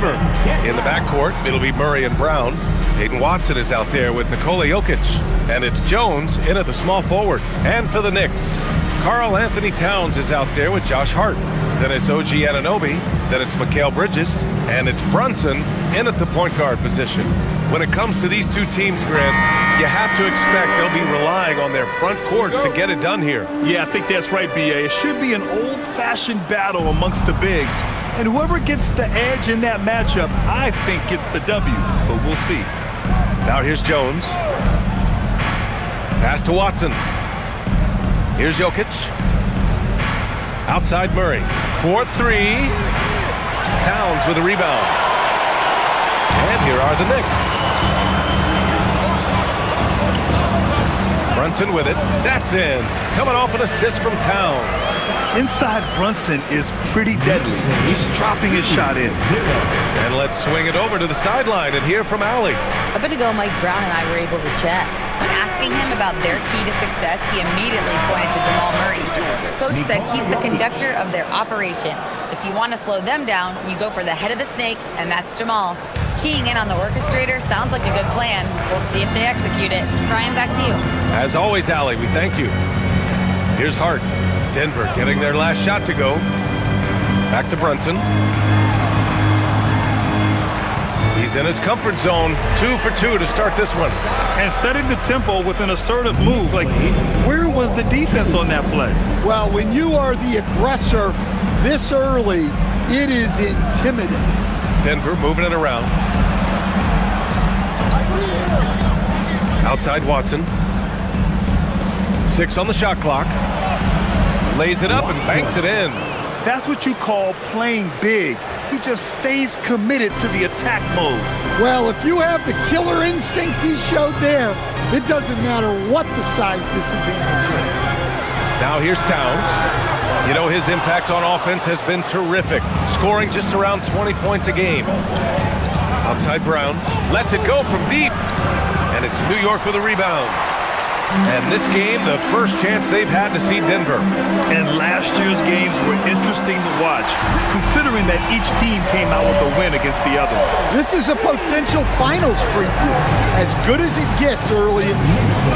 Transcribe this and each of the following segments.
Denver. In the backcourt, it'll be Murray and Brown. Peyton Watson is out there with Nikola Jokic. And it's Jones in at the small forward. And for the Knicks, Karl Anthony Towns is out there with Josh Hart. Then it's OG Anunoby. Then it's Mikal Bridges. And it's Brunson in at the point guard position. When it comes to these two teams, Grant, you have to expect they'll be relying on their front courts to get it done here. Yeah, I think that's right, B.A. It should be an old-fashioned battle amongst the bigs. And whoever gets the edge in that matchup, I think gets the W. But we'll see. Now here's Jones. Pass to Watson. Here's Jokic. Outside Murray. 4-3. Towns with a rebound. And here are the Knicks. Brunson with it. That's in. Coming off an assist from Towns. Inside Brunson is pretty deadly. Just dropping his shot in. And let's swing it over to the sideline and hear from Allie. A bit ago, Mike Brown and I were able to chat. When asking him about their key to success, he immediately pointed to Jamal Murray. Coach said he's the conductor of their operation. If you want to slow them down, you go for the head of the snake, and that's Jamal. Keying in on the orchestrator sounds like a good plan. We'll see if they execute it. Brian, back to you. As always, Allie, we thank you. Here's Hart. Denver getting their last shot to go. Back to Brunson. He's in his comfort zone. 2 for 2 to start this one. And setting the tempo with an assertive move. Like, where was the defense on that play? Well, when you are the aggressor this early, it is intimidating. Denver moving it around. Outside Watson. 6 on the shot clock. Lays it up and banks it in. That's what you call playing big. He just stays committed to the attack mode. Well, if you have the killer instinct he showed there, it doesn't matter what the size disadvantage is. Now here's Towns. You know, his impact on offense has been terrific, scoring just around 20 points a game. Outside Brown, lets it go from deep, and it's New York with a rebound. And this game, the first chance they've had to see Denver. And last year's games were interesting to watch, considering that each team came out with a win against the other. This is a potential finals preview, as good as it gets early in the season.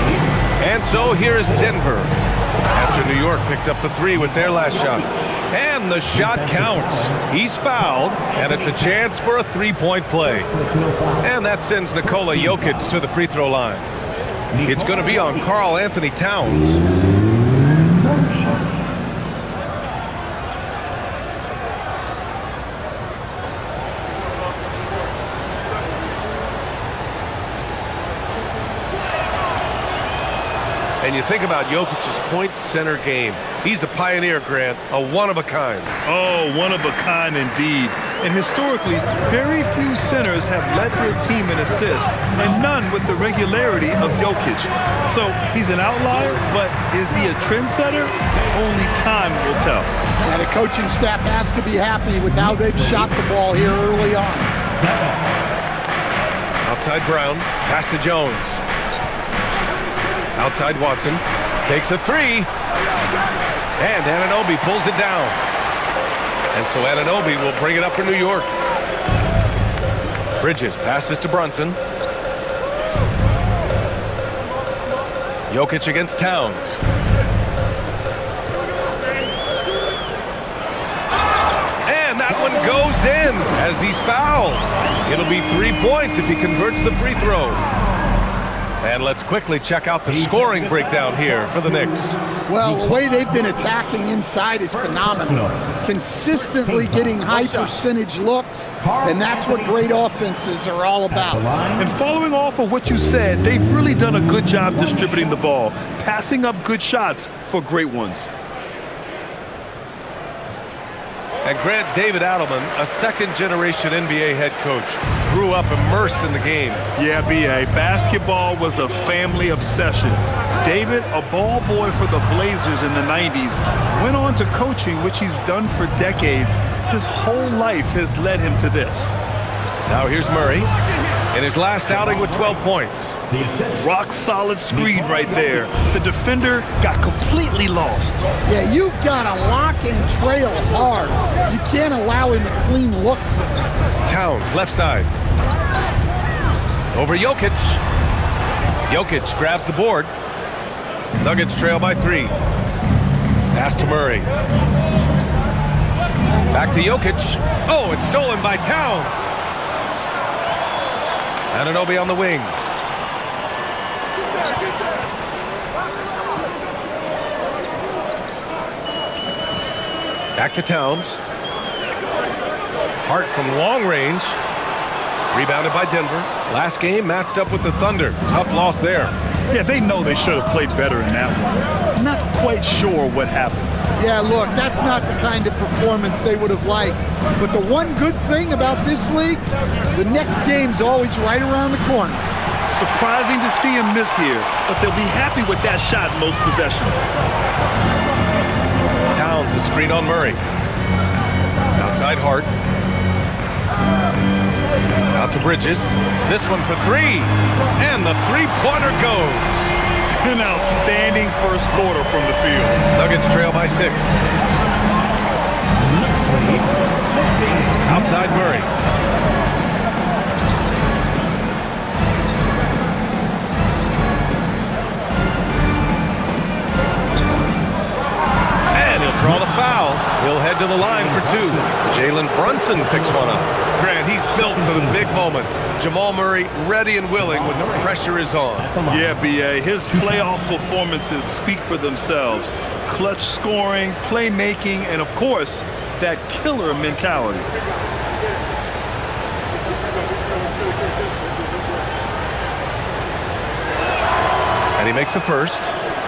And so here's Denver, after New York picked up the 3 with their last shot. And the shot counts. He's fouled, and it's a chance for a 3-point play. And that sends Nikola Jokic to the free throw line. It's going to be on Karl Anthony Towns. And you think about Jokic's point center game. He's a pioneer, Grant, a one-of-a-kind. Oh, one-of-a-kind indeed. And historically, very few centers have led their team in assists, and none with the regularity of Jokic. So he's an outlier, but is he a trendsetter? Only time will tell. And the coaching staff has to be happy with how they've shot the ball here early on. Outside Brown, pass to Jones. Outside Watson, takes a 3. And Anunoby pulls it down. And so Anunoby will bring it up for New York. Bridges passes to Brunson. Jokic against Towns. And that one goes in as he's fouled. It'll be 3 points if he converts the free throw. And let's quickly check out the scoring breakdown here for the Knicks. Well, the way they've been attacking inside is phenomenal. Consistently getting high percentage looks, and that's what great offenses are all about. And following off of what you said, they've really done a good job distributing the ball, passing up good shots for great ones. And Grant, David Adelman, a second-generation NBA head coach, grew up immersed in the game. Yeah, B.A., basketball was a family obsession. David, a ball boy for the Blazers in the 90s, went on to coaching, which he's done for decades. His whole life has led him to this. Now here's Murray in his last outing with 12 points. Rock solid screen right there. The defender got completely lost. Yeah, you've got to lock and trail hard. You can't allow him a clean look from that. Towns, left side. Over Jokic. Jokic grabs the board. Nuggets trail by 3. Pass to Murray. Back to Jokic. Oh, it's stolen by Towns. Anunoby on the wing. Back to Towns. Hart from long range. Rebounded by Denver. Last game matched up with the Thunder. Tough loss there. Yeah, they know they should have played better in that one. Not quite sure what happened. Yeah, look, that's not the kind of performance they would have liked. But the one good thing about this league, the next game's always right around the corner. Surprising to see him miss here, but they'll be happy with that shot in most possessions. Towns, a screen on Murray. Outside Hart. Out to Bridges. This one for 3. And the three-pointer goes. An outstanding first quarter from the field. Nuggets trail by 6. Outside Murray. And he'll draw the foul. He'll head to the line for 2. Jalen Brunson picks one up. Grant, he's built for the big moments. Jamal Murray ready and willing when the pressure is on. Yeah, B.A. His playoff performances speak for themselves. Clutch scoring, playmaking, and of course, that killer mentality. And he makes the first.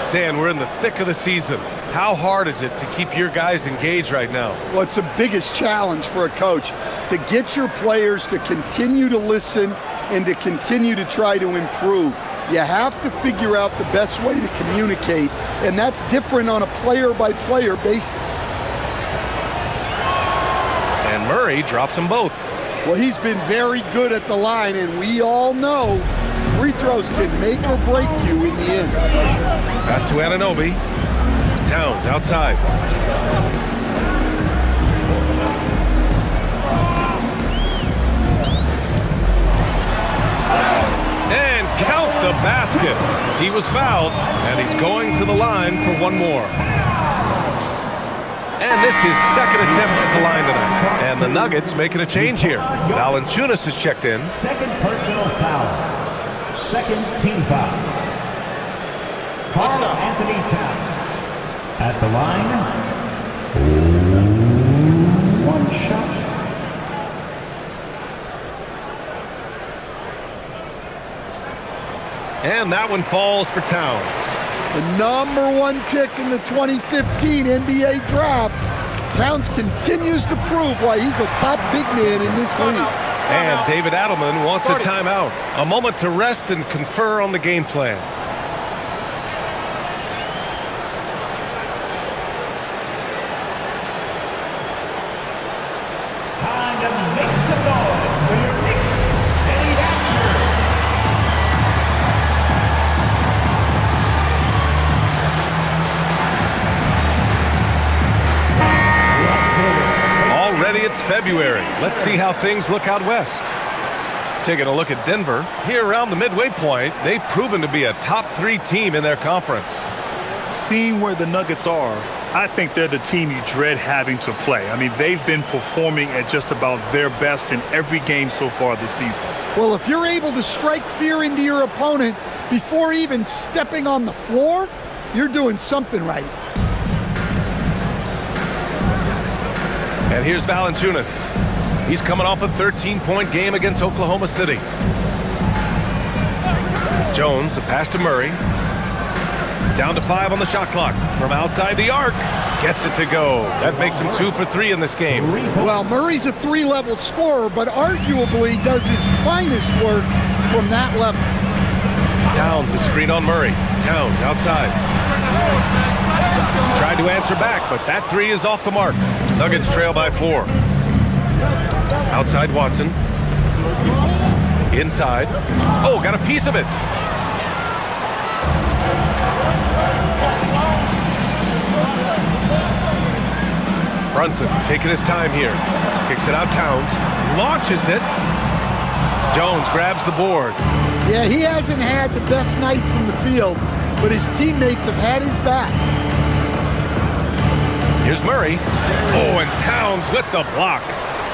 Stan, we're in the thick of the season. How hard is it to keep your guys engaged right now? Well, it's the biggest challenge for a coach, to get your players to continue to listen and to continue to try to improve. You have to figure out the best way to communicate, and that's different on a player-by-player basis. And Murray drops them both. Well, he's been very good at the line, and we all know free throws can make or break you in the end. Pass to Anunoby. Towns outside. And count the basket. He was fouled, and he's going to the line for one more. And this is second attempt at the line tonight. And the Nuggets making a change here. Valanciunas is checked in. Second personal foul. Second team foul. Karl Anthony Towns at the line. One shot. And that one falls for Towns. The #1 pick in the 2015 NBA draft. Towns continues to prove why he's a top big man in this league. And David Adelman wants a timeout. A moment to rest and confer on the game plan. Time to make some noise for your Knicks and Raptors. Already it's February. Let's see how things look out west. Taking a look at Denver. Here around the midway point, they've proven to be a top 3 team in their conference. Seeing where the Nuggets are, I think they're the team you dread having to play. I mean, they've been performing at just about their best in every game so far this season. Well, if you're able to strike fear into your opponent before even stepping on the floor, you're doing something right. And here's Valanciunas. He's coming off a 13-point game against Oklahoma City. Jones, the pass to Murray. Down to 5 on the shot clock. From outside the arc, gets it to go. That makes him 2 for 3 in this game. Well, Murray's a 3-level scorer, but arguably does his finest work from that level. Towns, a screen on Murray. Towns outside. Tried to answer back, but that 3 is off the mark. Nuggets trail by 4. Outside Watson. Inside. Oh, got a piece of it. Brunson taking his time here. Kicks it out Towns. Launches it. Jones grabs the board. Yeah, he hasn't had the best night from the field, but his teammates have had his back. Here's Murray. Oh, and Towns with the block.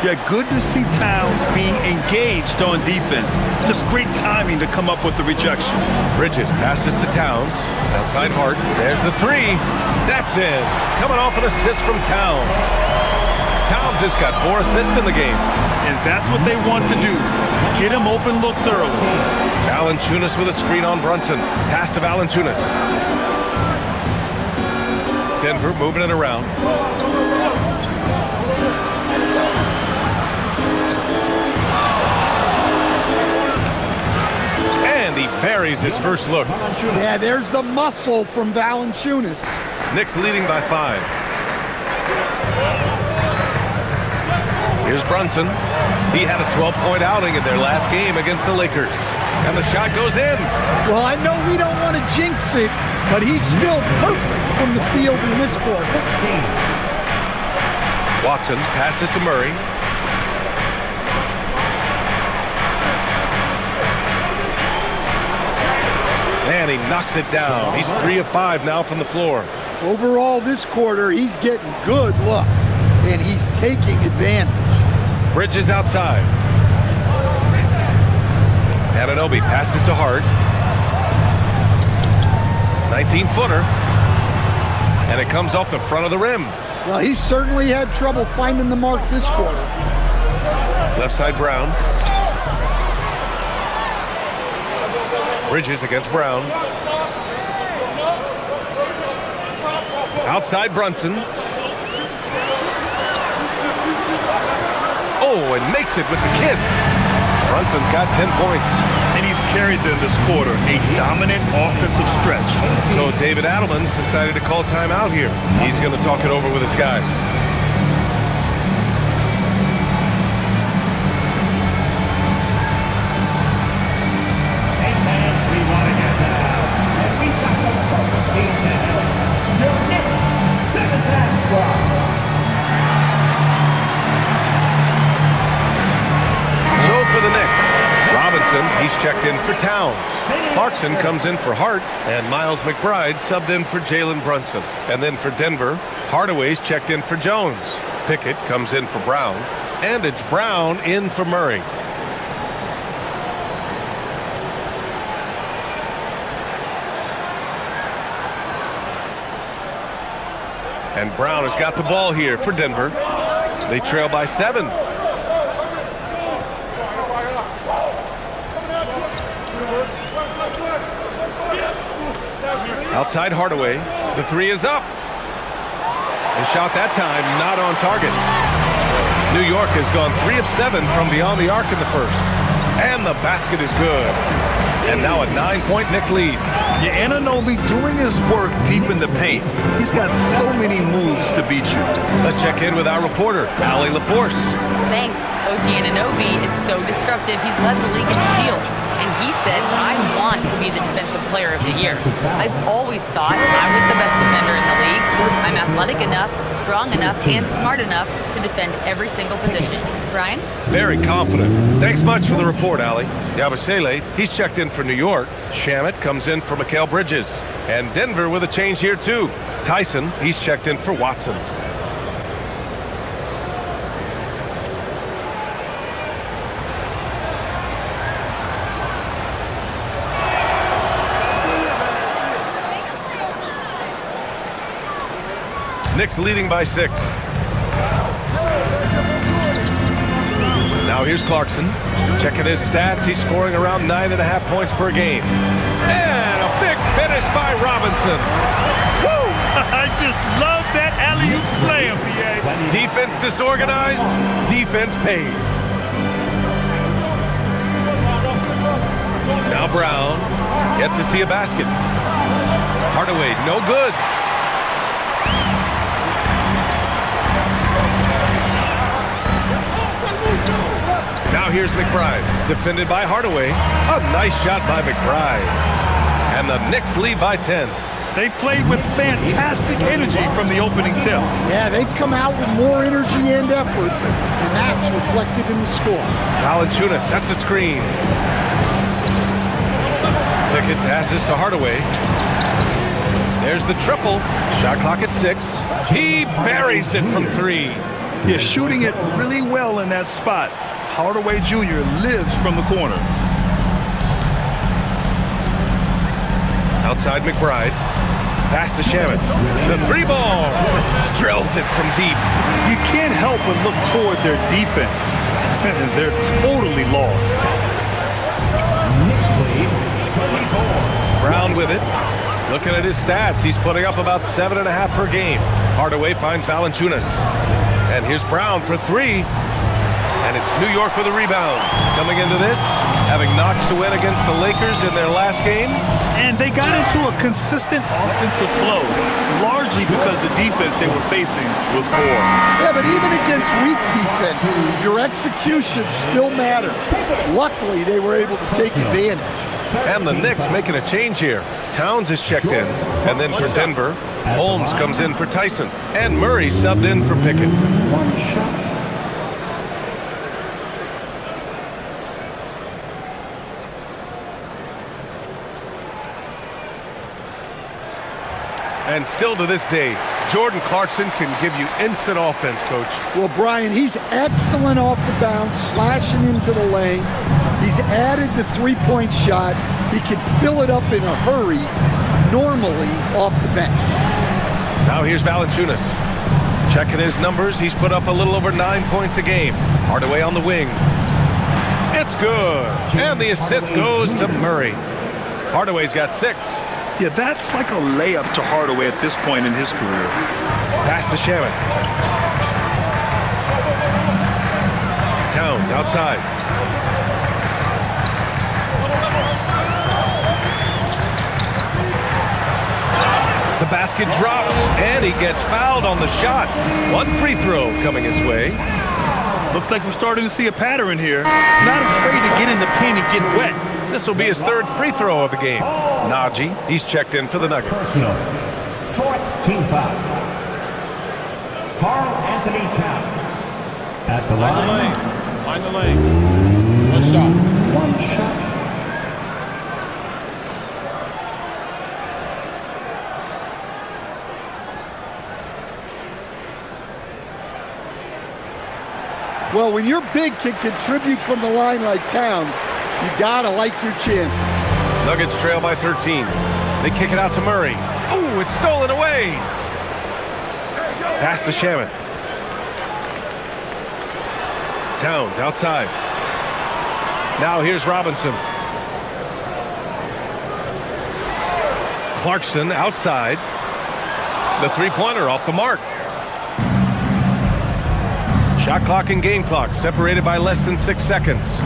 Yeah, good to see Towns being engaged on defense. Just great timing to come up with the rejection. Bridges passes to Towns. Outside Hart. There's the three. That's in. Coming off an assist from Towns. Towns has got 4 assists in the game. And that's what they want to do. Get him open looks early. Valanciunas with a screen on Brunson. Pass to Valanciunas. Denver moving it around. And he buries his first look. Yeah, there's the muscle from Valanciunas. Knicks leading by 5. Here's Brunson. He had a 12-point outing in their last game against the Lakers. And the shot goes in. Well, I know we don't want to jinx it, but he's still perfect from the field in this quarter. Watson passes to Murray. And he knocks it down. He's 3 of 5 now from the floor. Overall, this quarter, he's getting good looks, and he's taking advantage. Bridges outside. Anunoby passes to Hart. 19-footer. And it comes off the front of the rim. Well, he certainly had trouble finding the mark this quarter. Left side Brown. Bridges against Brown. Outside Brunson. Oh, and makes it with the kiss. Brunson's got 10 points. And he's carried them this quarter. A dominant offensive stretch. So David Adelman's decided to call timeout here. He's going to talk it over with his guys. Hey fans, we want to get now. And we've got the perfect team to have. Your Knicks 7-man squad. So for the Knicks, Robinson, he's checked in for Towns. Clarkson comes in for Hart, and Miles McBride subbed in for Jalen Brunson. And then for Denver, Hardaway's checked in for Jones. Pickett comes in for Brown, and it's Brown in for Murray. And Brown has got the ball here for Denver. They trail by 7. Outside Hardaway. The 3 is up. The shot that time not on target. New York has gone 3 of 7 from beyond the arc in the first. And the basket is good. And now a 9-point Knick lead. Yeah, Anunoby doing his work deep in the paint. He's got so many moves to beat you. Let's check in with our reporter, Allie LaForce. Thanks. OG Anunoby is so disruptive. He's led the league in steals. And he said, I want to be the defensive player of the year. I've always thought I was the best defender in the league. I'm athletic enough, strong enough, and smart enough to defend every single position. Brian? Very confident. Thanks much for the report, Allie. Yabusele, he's checked in for New York. Shamet comes in for Mikal Bridges. And Denver with a change here, too. Tyson, he's checked in for Watson. Knicks leading by 6. Now here's Clarkson. Checking his stats. He's scoring around 9.5 points per game. And a big finish by Robinson. Woo! I just love that alley-oop slam, PA. Defense disorganized. Defense pays. Now Brown. Yet to see a basket. Hardaway, no good. Now here's McBride, defended by Hardaway. A nice shot by McBride. And the Knicks lead by 10. They played with fantastic energy from the opening tip. Yeah, they've come out with more energy and effort, and that's reflected in the score. Valanciunas sets a screen. Pickett passes to Hardaway. There's the triple. Shot clock at 6. He buries it from 3. Yeah, shooting it really well in that spot. Hardaway Jr. lives from the corner. Outside McBride. Pass to Shaman. The 3-ball. Drills it from deep. You can't help but look toward their defense. They're totally lost. Knicks lead 24. Brown with it. Looking at his stats, he's putting up about 7.5 per game. Hardaway finds Valanciunas. And here's Brown for 3. And it's New York with a rebound. Coming into this, having notched to win against the Lakers in their last game. And they got into a consistent offensive flow, largely because the defense they were facing was poor. Yeah, but even against weak defense, your execution still matters. Luckily, they were able to take advantage. And the Knicks making a change here. Towns is checked in. And then for Denver, Holmes comes in for Tyson. And Murray subbed in for Pickett. One shot. And still to this day, Jordan Clarkson can give you instant offense, Coach. Well, Brian, he's excellent off the bounce, slashing into the lane. He's added the three-point shot. He can fill it up in a hurry, normally off the bench. Now here's Valanciunas. Checking his numbers, he's put up a little over 9 points a game. Hardaway on the wing. It's good. And the assist goes to Murray. Hardaway's got 6. Yeah, that's like a layup to Hardaway at this point in his career. Pass to Shaman. Towns outside. The basket drops, and he gets fouled on the shot. 1 free throw coming his way. Looks like we're starting to see a pattern here. Not afraid to get in the paint and get wet. This will be his 3rd free throw of the game. Najee, he's checked in for the Nuggets. Personal. 4th team foul. Karl Anthony Towns at the line. Find the lane. One shot. One shot. Well, when your big can contribute from the line like Towns, you gotta like your chances. Nuggets trail by 13. They kick it out to Murray. Oh, it's stolen away. Pass to Shaman. Towns outside. Now here's Robinson. Clarkson outside. The three-pointer off the mark. Shot clock and game clock separated by less than 6 seconds.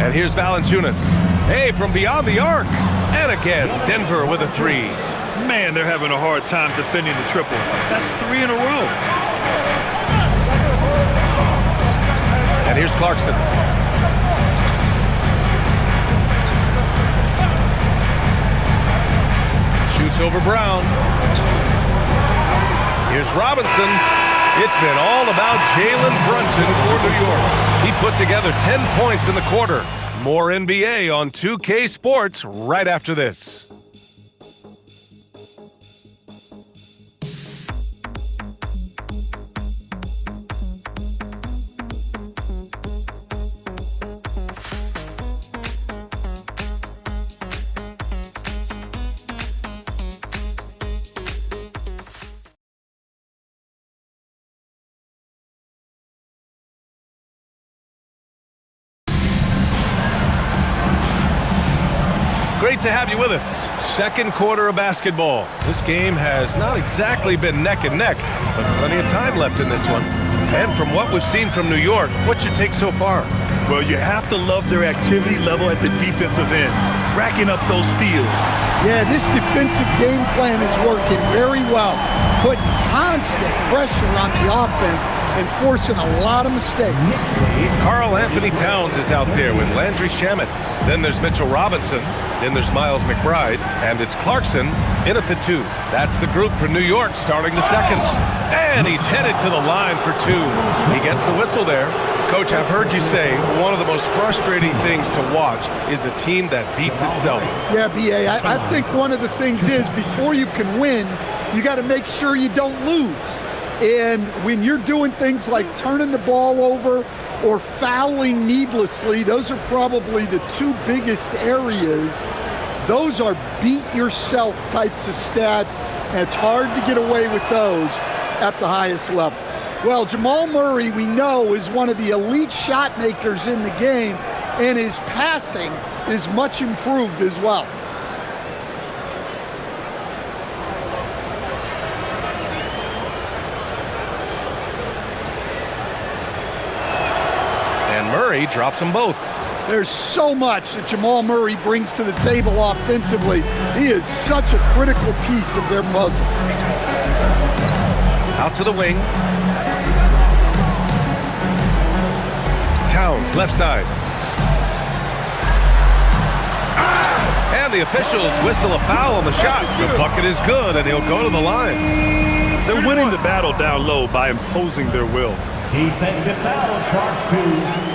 And here's Valanciunas. Hey, from beyond the arc. And again, Denver with a 3. Man, they're having a hard time defending the triple. That's 3 in a row. And here's Clarkson. Shoots over Brown. Here's Robinson. It's been all about Jalen Brunson for New York. He put together 10 points in the quarter. More NBA on 2K Sports right after this. Great to have you with us. Second quarter of basketball. This game has not exactly been neck and neck, but plenty of time left in this one. And from what we've seen from New York, what's your take so far? Well, you have to love their activity level at the defensive end, racking up those steals. Yeah, this defensive game plan is working very well, putting constant pressure on the offense and forcing a lot of mistakes. Karl Anthony Towns is out there with Landry Shamet. Then there's Mitchell Robinson. Then there's Miles McBride. And it's Clarkson in at the 2. That's the group for New York starting the second. And he's headed to the line for 2. He gets the whistle there. Coach, I've heard you say one of the most frustrating things to watch is a team that beats itself. Yeah, B.A., I think one of the things is before you can win, you got to make sure you don't lose. And when you're doing things like turning the ball over or fouling needlessly, those are probably the 2 biggest areas. Those are beat yourself types of stats, and it's hard to get away with those at the highest level. Well, Jamal Murray, we know, is one of the elite shot makers in the game, and his passing is much improved as well. Murray drops them both. There's so much that Jamal Murray brings to the table offensively. He is such a critical piece of their puzzle. Out to the wing. Towns, left side. And the officials whistle a foul on the shot. The bucket is good, and he'll go to the line. They're winning the battle down low by imposing their will. Defensive foul charged to.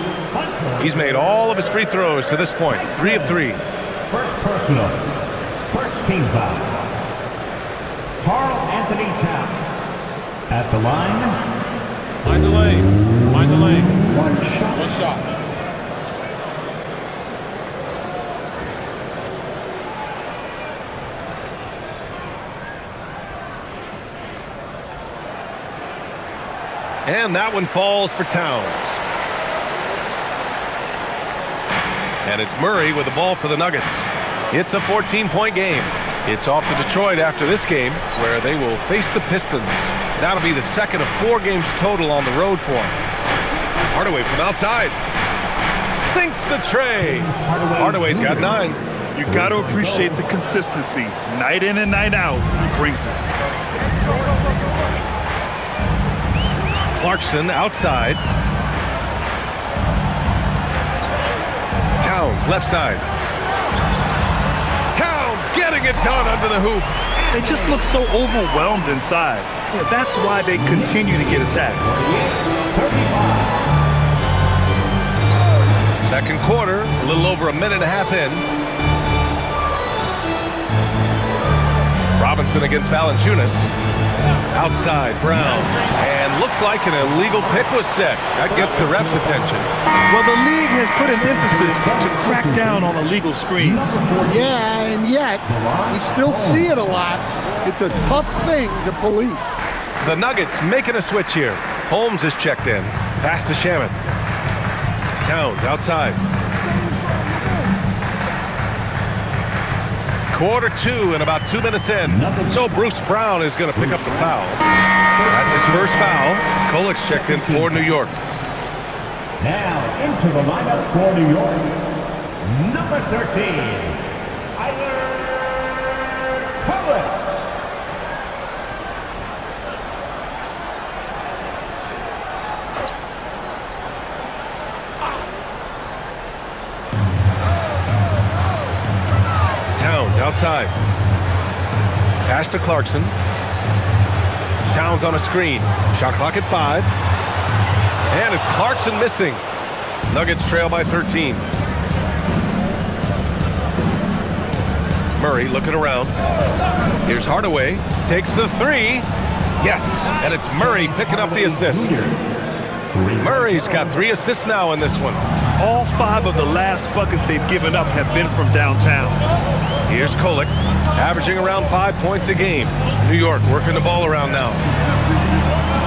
He's made all of his free throws to this point. 3 of 3. First personal. First team foul. Karl Anthony Towns. At the line. Mind the lane. Mind the lane. 1 shot. 1 shot. And that one falls for Towns. And it's Murray with the ball for the Nuggets. It's a 14-point game. It's off to Detroit after this game, where they will face the Pistons. That'll be the second of 4 games total on the road for them. Hardaway from outside. Sinks the tray. Hardaway's got 9. You got to appreciate the consistency. Night in and night out, he brings it. Clarkson outside. Towns, left side. Towns getting it done under the hoop. They just look so overwhelmed inside. Yeah, that's why they continue to get attacked. Second quarter, a little over a minute and a half in. Robinson against Valanciunas. Outside, Brown. And looks like an illegal pick was set. That gets the ref's attention. Well, the league has put an emphasis to crack down on illegal screens. Yeah, and yet, we still see it a lot. It's a tough thing to police. The Nuggets making a switch here. Holmes is checked in. Pass to Shamet. Towns outside. Quarter 2 and about 2 minutes in. So Bruce Brown is going to pick up the foul. That's his first foul. Kolik's checked in for New York. Now into the lineup for New York, number 13, Kolik. Towns outside. Pass to Clarkson. Towns on a screen. Shot clock at 5. And it's Clarkson missing. Nuggets trail by 13. Murray looking around. Here's Hardaway. Takes the 3. Yes, and it's Murray picking up the assist. Murray's got 3 assists now in this one. All 5 of the last buckets they've given up have been from downtown. Here's Kolik, averaging around 5 points a game. New York working the ball around now.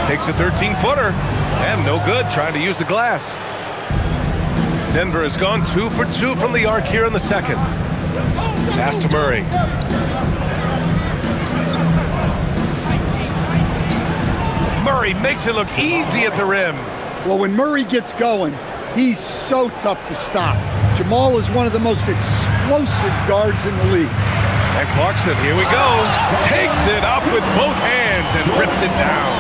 Takes a 13-footer, and no good, trying to use the glass. Denver has gone 2 for 2 from the arc here in the second. Pass to Murray. Murray makes it look easy at the rim. Well, when Murray gets going, he's so tough to stop. Jamal is one of the most explosive guards in the league. And Clarkson, here we go, takes it up with both hands and rips it down.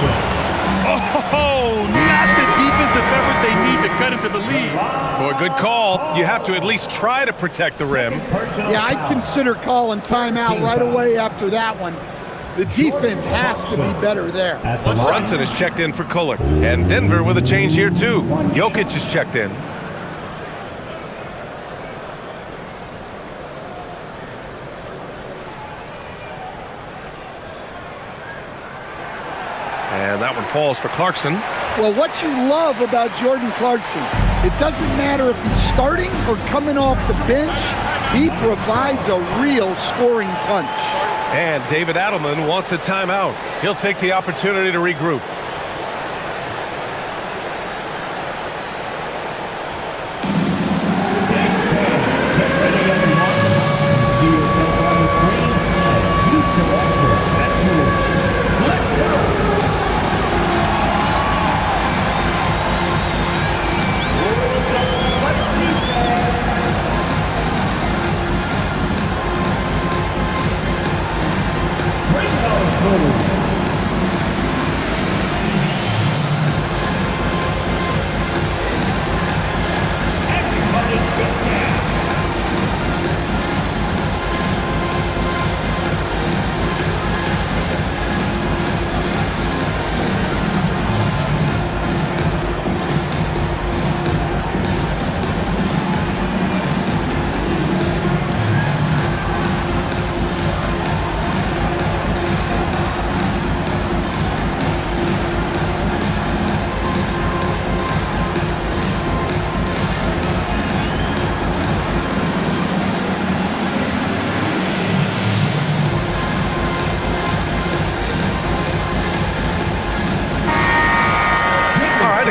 Oh, not the defensive effort they need to cut into the lead. Boy, good call. You have to at least try to protect the rim. Yeah, I'd consider calling timeout right away after that one. The defense has to be better there. Brunson is checked in for Kohler. And Denver with a change here, too. Jokic is checked in. And that one falls for Clarkson. Well, what you love about Jordan Clarkson, it doesn't matter if he's starting or coming off the bench, he provides a real scoring punch. And David Adelman wants a timeout. He'll take the opportunity to regroup.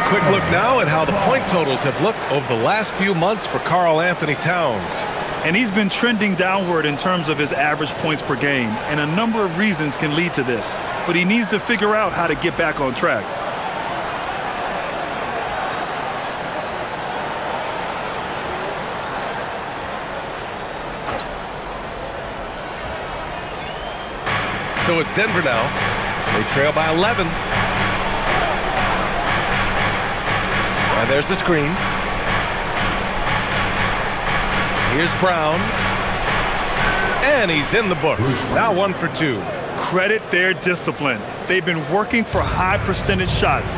Quick look now at how the point totals have looked over the last few months for Karl Anthony Towns. And he's been trending downward in terms of his average points per game, and a number of reasons can lead to this. But he needs to figure out how to get back on track. So it's Denver now. They trail by 11. And there's the screen. Here's Brown. And he's in the books. Now 1 for 2. Credit their discipline. They've been working for high percentage shots.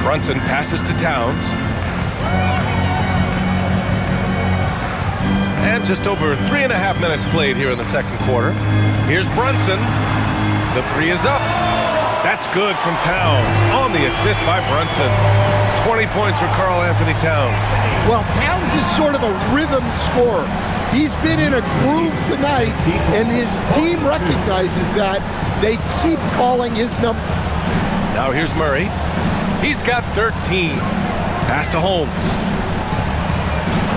Brunson passes to Towns. And just over 3.5 minutes played here in the second quarter. Here's Brunson. The three is up. That's good from Towns on the assist by Brunson. 20 points for Karl Anthony Towns. Well, Towns is sort of a rhythm scorer. He's been in a groove tonight, and his team recognizes that. They keep calling his number. Now here's Murray. He's got 13. Pass to Holmes.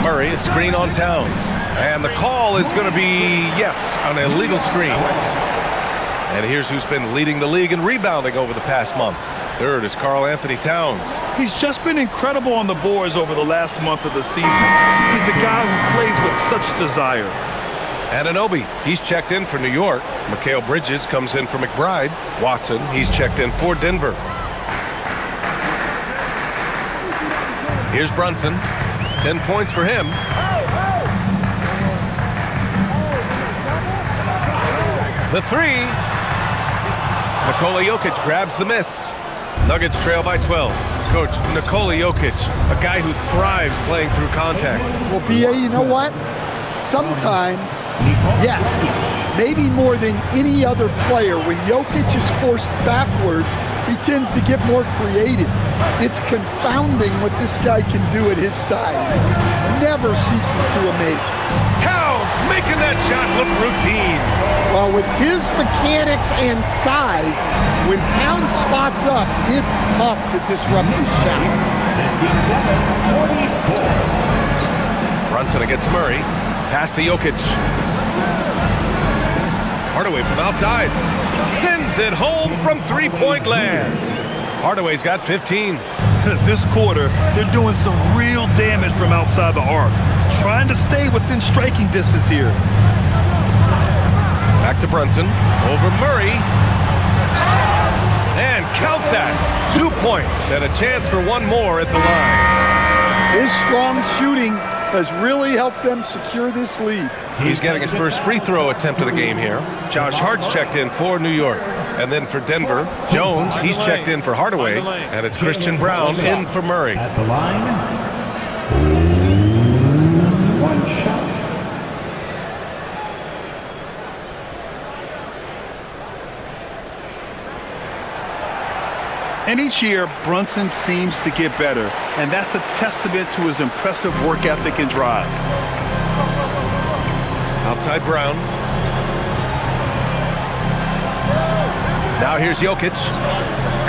Murray, a screen on Towns. And the call is going to be, yes, an illegal screen. And here's who's been leading the league in rebounding over the past month. Third is Karl Anthony Towns. He's just been incredible on the boards over the last month of the season. He's a guy who plays with such desire. Anunoby, he's checked in for New York. Mikal Bridges comes in for McBride. Watson, he's checked in for Denver. Here's Brunson. 10 points for him. The three. Nikola Jokic grabs the miss. Nuggets trail by 12. Coach, Nikola Jokic, a guy who thrives playing through contact. Well, B.A., you know what? Sometimes, yes, maybe more than any other player, when Jokic is forced backward, he tends to get more creative. It's confounding what this guy can do at his size. Never ceases to amaze. Towns making that shot look routine. Well, with his mechanics and size, when Towns spots up, it's tough to disrupt his shot. Brunson against Murray. Pass to Jokic. Hardaway from outside. Sends it home from three-point land. Hardaway's got 15. This quarter, they're doing some real damage from outside the arc. Trying to stay within striking distance here. Back to Brunson. Over Murray. And count that. 2 points and a chance for one more at the line. His strong shooting has really helped them secure this lead. He's getting his first free throw attempt of the game here. Josh Hart's checked in for New York. And then for Denver, Jones, he's checked in for Hardaway. And it's Christian Brown in for Murray. At the line, one shot. And each year, Brunson seems to get better, and that's a testament to his impressive work ethic and drive. Outside Brown. Now here's Jokic,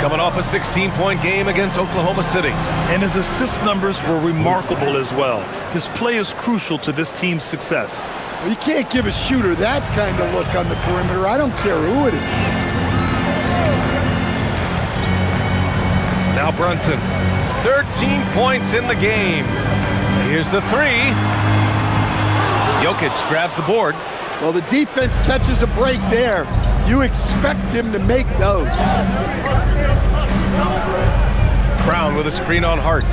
coming off a 16-point game against Oklahoma City. And his assist numbers were remarkable as well. His play is crucial to this team's success. Well, you can't give a shooter that kind of look on the perimeter. I don't care who it is. Now Brunson, 13 points in the game. Here's the three. Jokic grabs the board. Well, the defense catches a break there. You expect him to make those. Brown with a screen on Hart.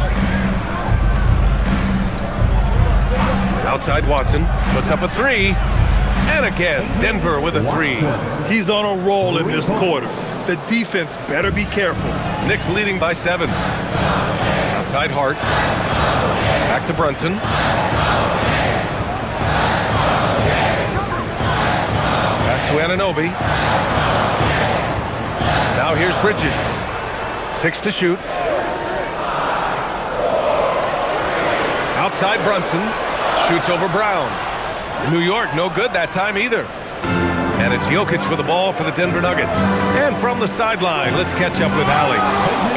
Outside Watson, puts up a three. And again, Denver with a three. He's on a roll in this quarter. The defense better be careful. Knicks leading by 7. Outside Hart. Back to Brunson. Pass to Anunoby. Now here's Bridges. 6 to shoot. Outside Brunson. Shoots over Brown. New York, no good that time either. And it's Jokic with the ball for the Denver Nuggets. And from the sideline, let's catch up with Allie.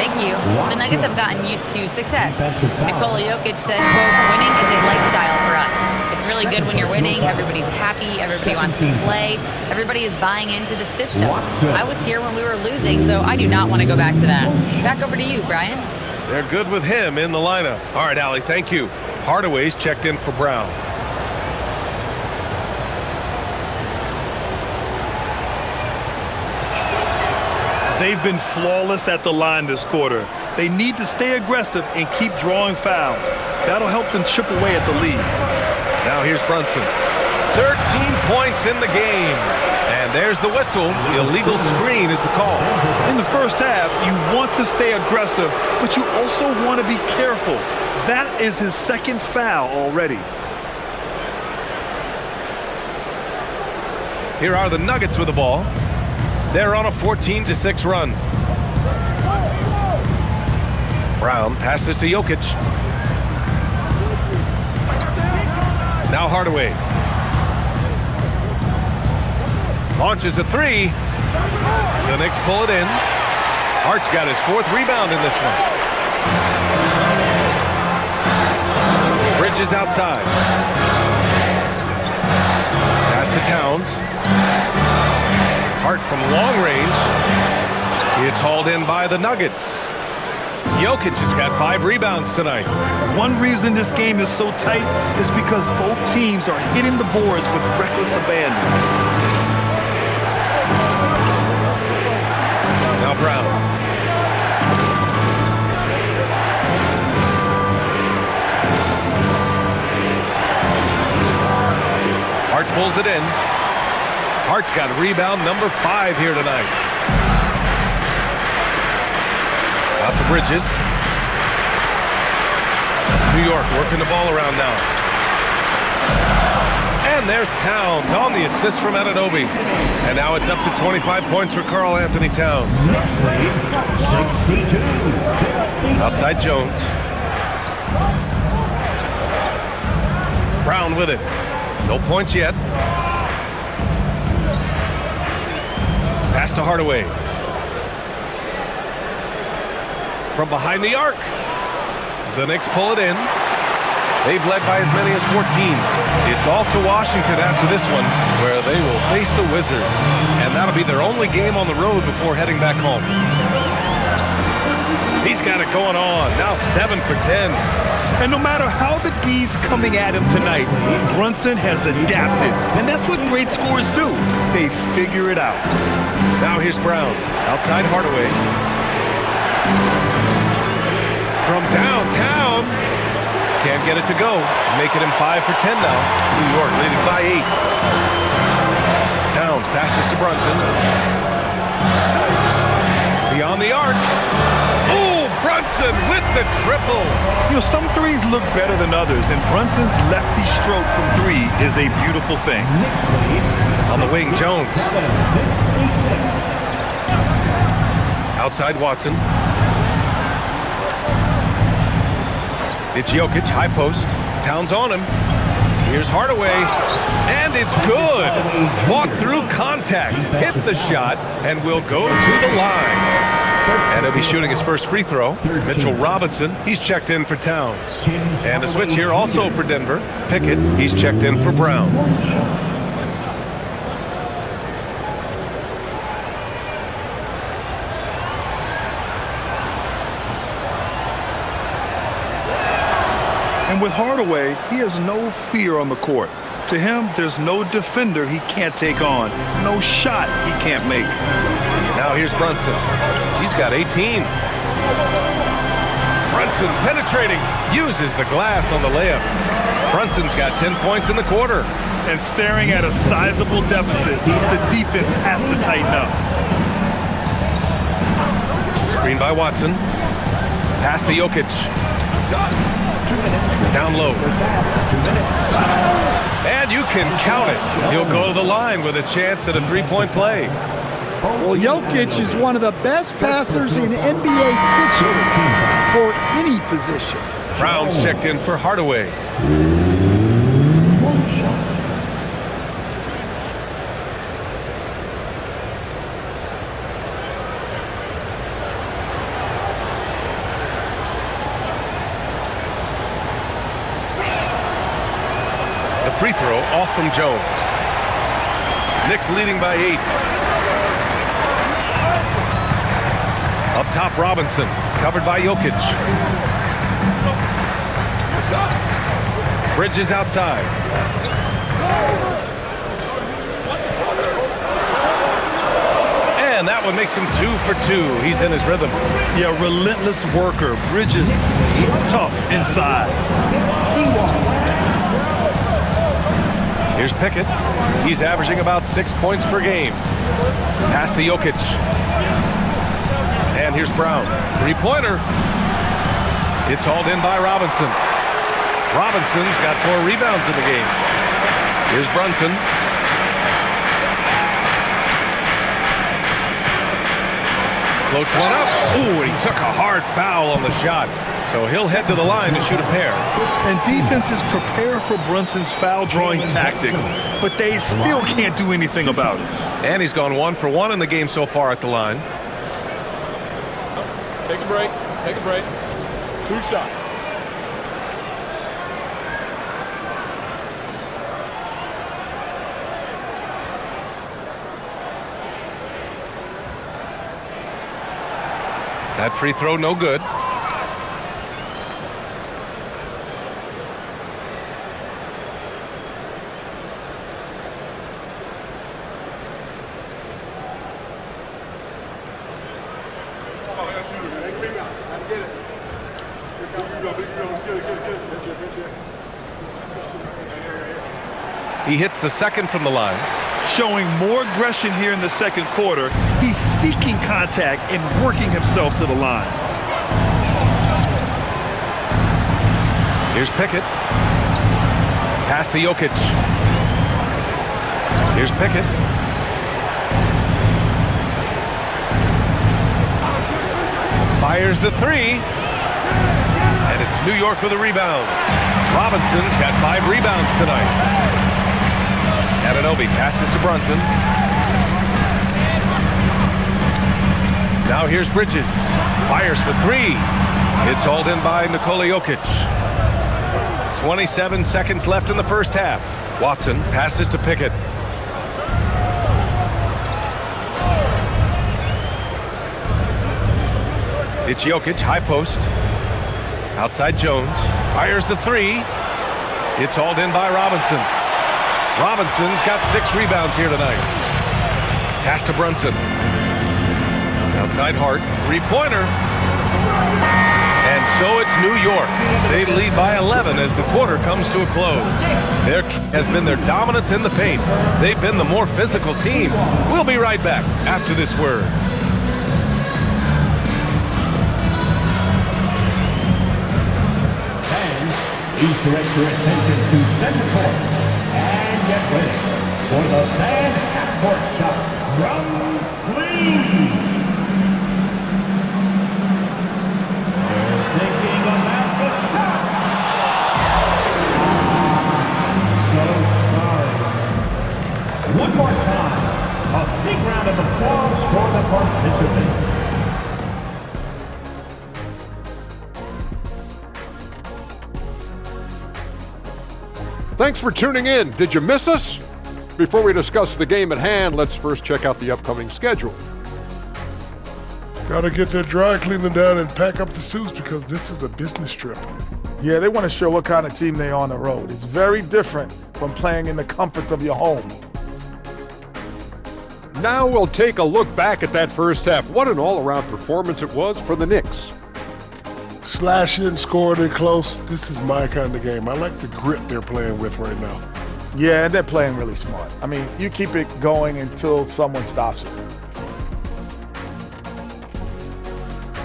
Thank you. The Nuggets have gotten used to success. Nikola Jokic said, quote, winning is a lifestyle for us. It's really good when you're winning. Everybody's happy. Everybody wants to play. Everybody is buying into the system. I was here when we were losing, so I do not want to go back to that. Back over to you, Brian. They're good with him in the lineup. All right, Allie, thank you. Hardaway's checked in for Brown. They've been flawless at the line this quarter. They need to stay aggressive and keep drawing fouls. That'll help them chip away at the lead. Now here's Brunson. 13 points in the game. And there's the whistle. The illegal screen is the call. In the first half, you want to stay aggressive, but you also want to be careful. That is his second foul already. Here are the Nuggets with the ball. They're on a 14-6 run. Brown passes to Jokic. Now Hardaway. Launches a three. The Knicks pull it in. Hart's got his 4th rebound in this one. Bridges outside. Pass to Towns. Hart from long range. It's hauled in by the Nuggets. Jokic has got 5 rebounds tonight. One reason this game is so tight is because both teams are hitting the boards with reckless abandon. Now Brown. Hart pulls it in. Hart's got rebound number 5 here tonight. Out to Bridges. New York working the ball around now. And there's Towns on the assist from Anunoby. And now it's up to 25 points for Karl Anthony Towns. Outside Jones. Brown with it. No points yet. Pass to Hardaway. From behind the arc. The Knicks pull it in. They've led by as many as 14. It's off to Washington after this one, where they will face the Wizards. And that'll be their only game on the road before heading back home. He's got it going on. Now 7 for 10. And no matter how the he's coming at him tonight. Brunson has adapted, and that's what great scorers do. They figure it out. Now here's Brown. Outside Hardaway. From downtown. Can't get it to go. Making him 5 for 10 now. New York leading by 8. Towns passes to Brunson. Beyond the arc. Oh, Brunson with the triple. You know, some threes look better than others, and Brunson's lefty stroke from 3 is a beautiful thing. On the wing, Jones. Outside Watson. It's Jokic, high post. Towns on him. Here's Hardaway. And it's good. Fought through contact. Hit the shot and will go to the line. And he'll be shooting his first free throw. Mitchell Robinson, he's checked in for Towns. And a switch here also for Denver. Pickett, he's checked in for Brown. And with Hardaway, he has no fear on the court. To him, there's no defender he can't take on, no shot he can't make. Now here's Brunson. He's got 18. Brunson penetrating, uses the glass on the layup. Brunson's got 10 points in the quarter. And staring at a sizable deficit, the defense has to tighten up. Screen by Watson. Pass to Jokic. Down low. And you can count it. He'll go to the line with a chance at a three-point play. Well, Jokic is one of the best passers in NBA history for any position. Brown's checked in for Hardaway. The free throw off from Jones. Knicks leading by 8. Up top, Robinson, covered by Jokic. Bridges outside. And that one makes him 2 for 2. He's in his rhythm. Yeah, relentless worker. Bridges, so tough inside. Here's Pickett. He's averaging about 6 points per game. Pass to Jokic. And here's Brown. Three-pointer. It's hauled in by Robinson. Robinson's got 4 rebounds in the game. Here's Brunson. Floats one up. Ooh, he took a hard foul on the shot. So he'll head to the line to shoot a pair. And defenses prepare for Brunson's foul-drawing tactics, but they still can't do anything about it. And he's gone 1 for 1 in the game so far at the line. Take a break. Take a break. 2 shots. That free throw, no good. He hits the second from the line. Showing more aggression here in the second quarter. He's seeking contact and working himself to the line. Here's Pickett. Pass to Jokic. Here's Pickett. Fires the 3. And it's New York with a rebound. Robinson's got 5 rebounds tonight. Anunoby passes to Brunson. Now here's Bridges. Fires for 3. It's hauled in by Nikola Jokic. 27 seconds left in the first half. Watson passes to Pickett. It's Jokic, high post. Outside Jones. Fires the 3. It's hauled in by Robinson. Robinson's got 6 rebounds here tonight. Pass to Brunson. Outside Hart, 3-pointer. And so it's New York. They lead by 11 as the quarter comes to a close. There has been their dominance in the paint. They've been the more physical team. We'll be right back after this word. Fans, please direct your attention to center court and get ready for the fan half-court shot from Green. Thinking about the shot. So sorry. One more time, a big round of applause for the participants. Thanks for tuning in. Did you miss us? Before we discuss the game at hand, let's first check out the upcoming schedule. Got to get their dry cleaning done and pack up the suits because this is a business trip. Yeah, they want to show what kind of team they are on the road. It's very different from playing in the comforts of your home. Now we'll take a look back at that first half. What an all-around performance it was for the Knicks. Slashing, scoring it close. This is my kind of game. I like the grit they're playing with right now. Yeah, and they're playing really smart. I mean, you keep it going until someone stops it.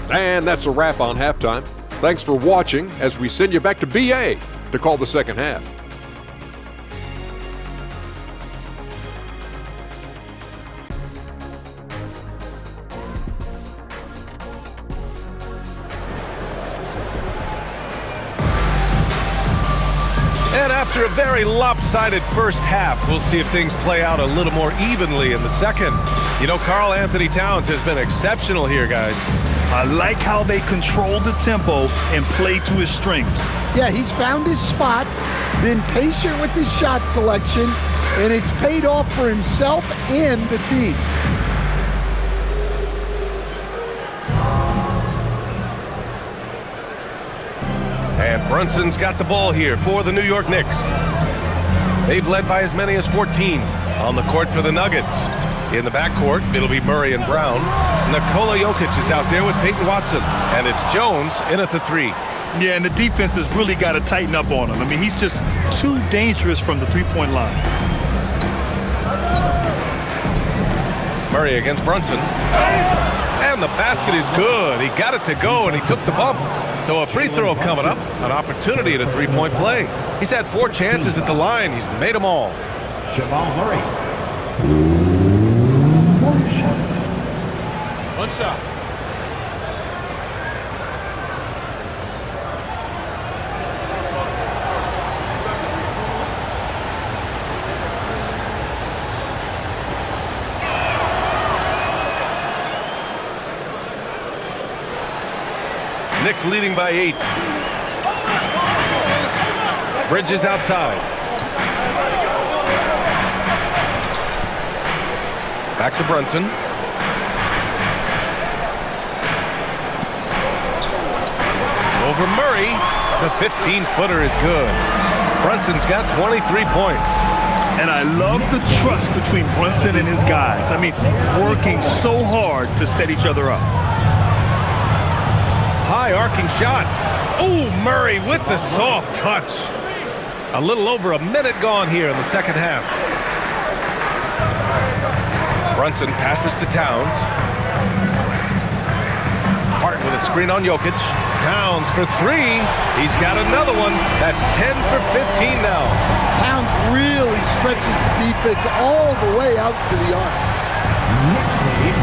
And that's a wrap on halftime. Thanks for watching as we send you back to BA to call the second half. And after a very lopsided first half, we'll see if things play out a little more evenly in the second. You know, Karl Anthony Towns has been exceptional here, guys. I like how they control the tempo and play to his strengths. Yeah, he's found his spots, been patient with his shot selection, and it's paid off for himself and the team. And Brunson's got the ball here for the New York Knicks. They've led by as many as 14 on the court for the Nuggets. In the backcourt, it'll be Murray and Brown. Nikola Jokic is out there with Peyton Watson. And it's Jones in at the 3. Yeah, and the defense has really got to tighten up on him. I mean, he's just too dangerous from the three-point line. Murray against Brunson. And the basket is good. He got it to go, and he took the bump. So a free throw coming up, an opportunity at a three-point play. He's had 4 chances at the line. He's made them all. Jamal Murray. One shot. Knicks leading by 8. Bridges outside. Back to Brunson. Over Murray. The 15-footer is good. Brunson's got 23 points. And I love the trust between Brunson and his guys. I mean, working so hard to set each other up. High arcing shot. Oh, Murray with the soft touch. A little over a minute gone here in the second half. Brunson passes to Towns. Hart with a screen on Jokic. Towns for 3. He's got another one. That's 10 for 15 now. Towns really stretches the defense all the way out to the arc. Knicks lead,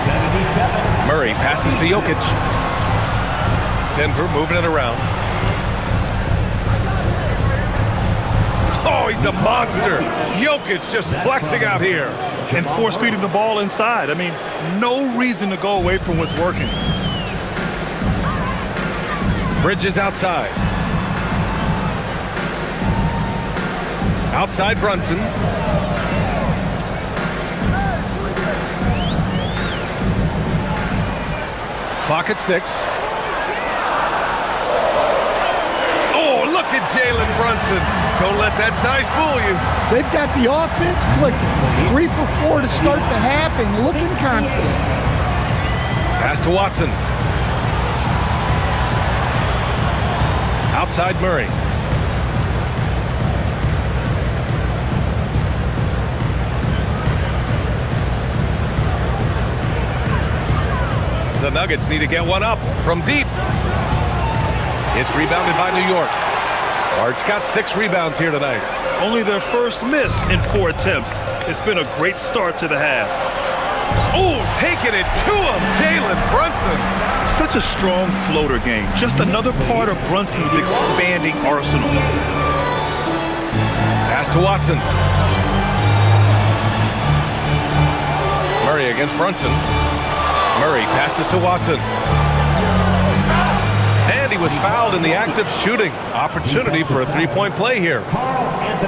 77. Murray passes to Jokic. Denver moving it around. Oh, he's a monster. Jokic just flexing out here. And force feeding the ball inside. I mean, no reason to go away from what's working. Bridges outside. Outside Brunson. Clock at 6. bucket, Jalen Brunson. Don't let that size fool you. They've got the offense clicking. 3 for 4 to start the half and looking confident. Pass to Watson. Outside Murray. The Nuggets need to get one up from deep. It's rebounded by New York. Art's got 6 rebounds here tonight. Only their first miss in 4 attempts. It's been a great start to the half. Oh, taking it to him, Jalen Brunson. Such a strong floater game. Just another part of Brunson's expanding arsenal. Pass to Watson. Murray against Brunson. Murray passes to Watson. And he was fouled in the act of shooting. Opportunity for a 3-point play here.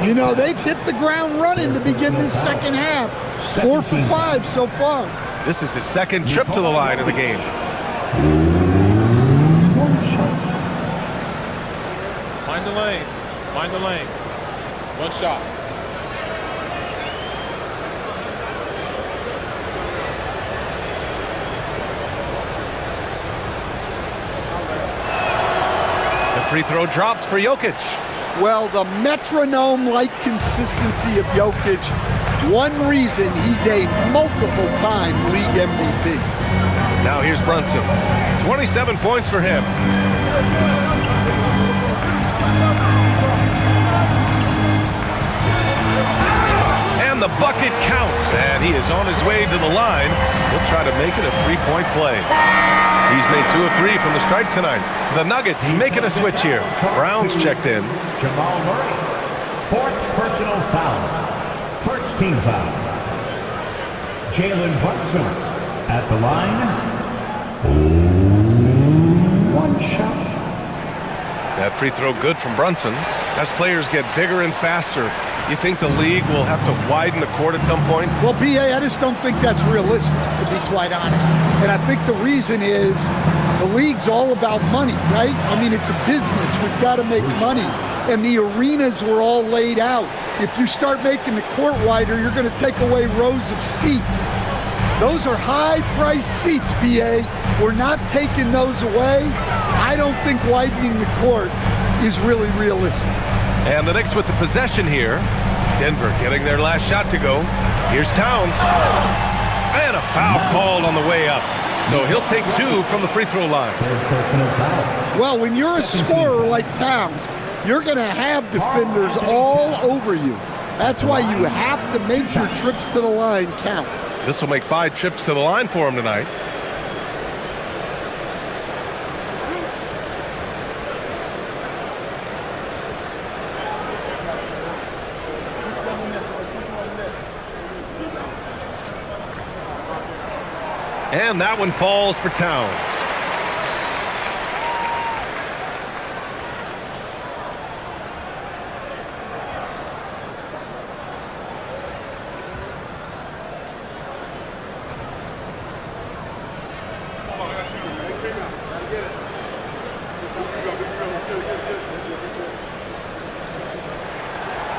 You know, they've hit the ground running to begin this second half. 4 for 5 so far. This is his second trip to the line of the game. Mind the lanes. Mind the lanes. One shot. The free throw drops for Jokic. Well, the metronome-like consistency of Jokic, one reason he's a multiple-time league MVP. Now here's Brunson. 27 points for him. And the bucket counts, and he is on his way to the line. He'll try to make it a 3-point play. He's made 2 of 3 from the stripe tonight. The Nuggets making a switch here. Brown's checked in. Jamal Murray, 4th personal foul. First team foul. Jalen Brunson at the line. 1 shot. That free throw good from Brunson. As players get bigger and faster, you think the league will have to widen the court at some point? Well, B.A., I just don't think that's realistic, to be quite honest. And I think the reason is the league's all about money, right? I mean, it's a business. We've got to make money. And the arenas were all laid out. If you start making the court wider, you're going to take away rows of seats. Those are high-priced seats, B.A. We're not taking those away. I don't think widening the court is really realistic. And the Knicks with the possession here. Denver getting their last shot to go. Here's Towns. And a foul called on the way up. So he'll take 2 from the free throw line. Well, when you're a scorer like Towns, you're going to have defenders all over you. That's why you have to make your trips to the line count. This will make 5 trips to the line for him tonight. And that one falls for Towns.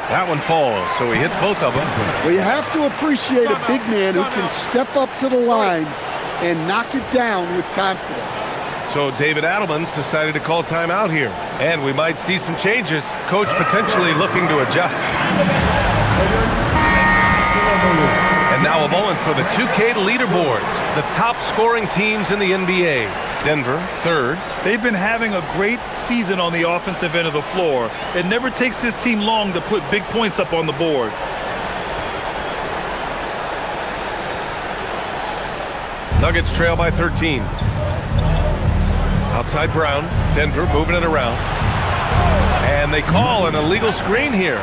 That one falls, so he hits both of them. Well, you have to appreciate a big man who can step up to the line and knock it down with confidence. So David Adelman's decided to call timeout here. And we might see some changes. Coach potentially looking to adjust. And now a moment for the 2K leaderboards. The top scoring teams in the NBA. Denver, 3rd. They've been having a great season on the offensive end of the floor. It never takes this team long to put big points up on the board. Nuggets trail by 13. Outside Brown. Denver moving it around. And they call an illegal screen here.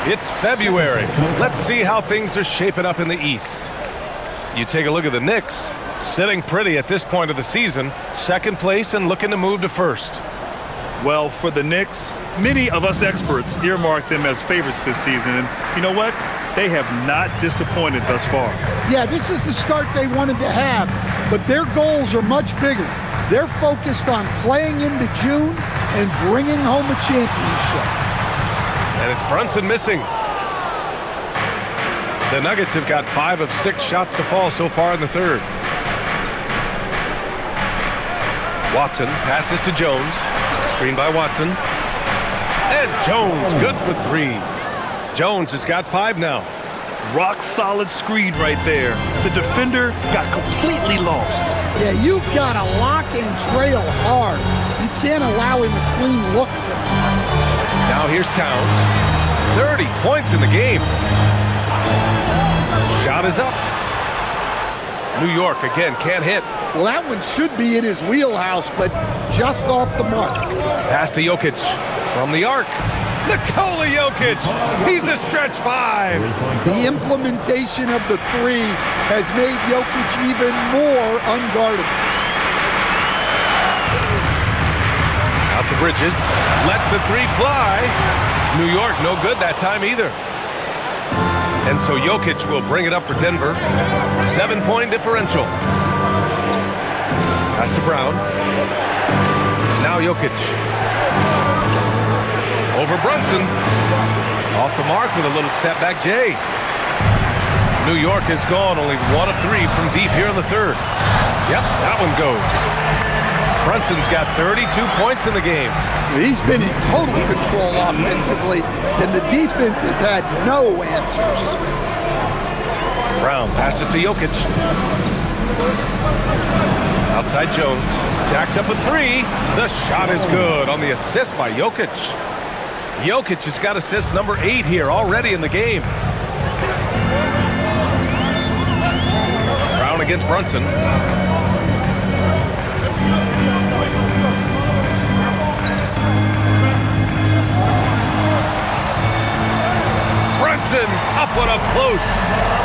It's February. Let's see how things are shaping up in the East. You take a look at the Knicks. Sitting pretty at this point of the season. 2nd place and looking to move to 1st. Well, for the Knicks, many of us experts earmarked them as favorites this season. And you know what? They have not disappointed thus far. Yeah, this is the start they wanted to have, but their goals are much bigger. They're focused on playing into June and bringing home a championship. And it's Brunson missing. The Nuggets have got 5 of 6 shots to fall so far in the third. Watson passes to Jones. Screen by Watson. And Jones, good for 3. Jones has got 5 now. Rock solid screen right there. The defender got completely lost. Yeah, you've got to lock and trail hard. You can't allow him a clean look. Now here's Towns. 30 points in the game. Shot is up. New York again can't hit. Well, that one should be in his wheelhouse, but just off the mark. Pass to Jokic from the arc. Nikola Jokic, he's the stretch 5. The implementation of the 3 has made Jokic even more unguardable. Out to Bridges, lets the 3 fly. New York no good that time either. And so Jokic will bring it up for Denver. 7-point differential. Pass to Brown. Now Jokic. Over Brunson. Off the mark with a little step back Jay. New York has gone only 1 of 3 from deep here in the third. Yep, that one goes. Brunson's got 32 points in the game. He's been in total control offensively, and the defense has had no answers. Brown passes to Jokic. Outside Jones. Jacks up with 3. The shot is good on the assist by Jokic. Jokic has got assist number 8 here already in the game. Brown against Brunson. Brunson, tough one up close.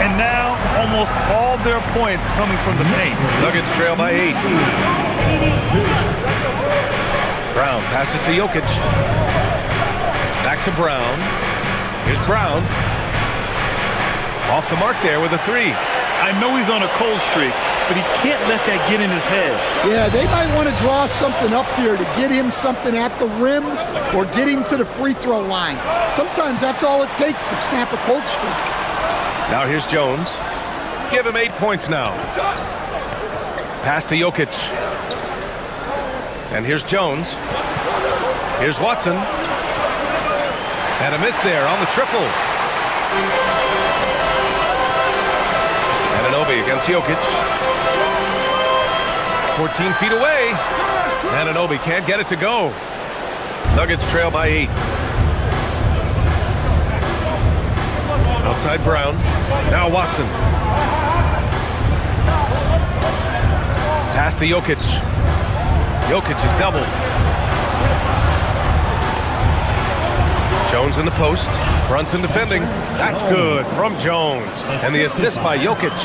And now almost all their points coming from the paint. Nuggets trail by 8. Brown passes to Jokic. Back to Brown. Here's Brown. Off the mark there with a 3. I know he's on a cold streak, but he can't let that get in his head. Yeah, they might want to draw something up here to get him something at the rim or get him to the free throw line. Sometimes that's all it takes to snap a cold streak. Now here's Jones. Give him 8 points now. Pass to Jokic. And here's Jones. Here's Watson. And a miss there on the triple. Anunoby against Jokic. 14 feet away. Anunoby can't get it to go. Nuggets trail by 8. Outside Brown. Now Watson. Pass to Jokic. Jokic is doubled. Jones in the post. Brunson defending. That's good from Jones. And the assist by Jokic.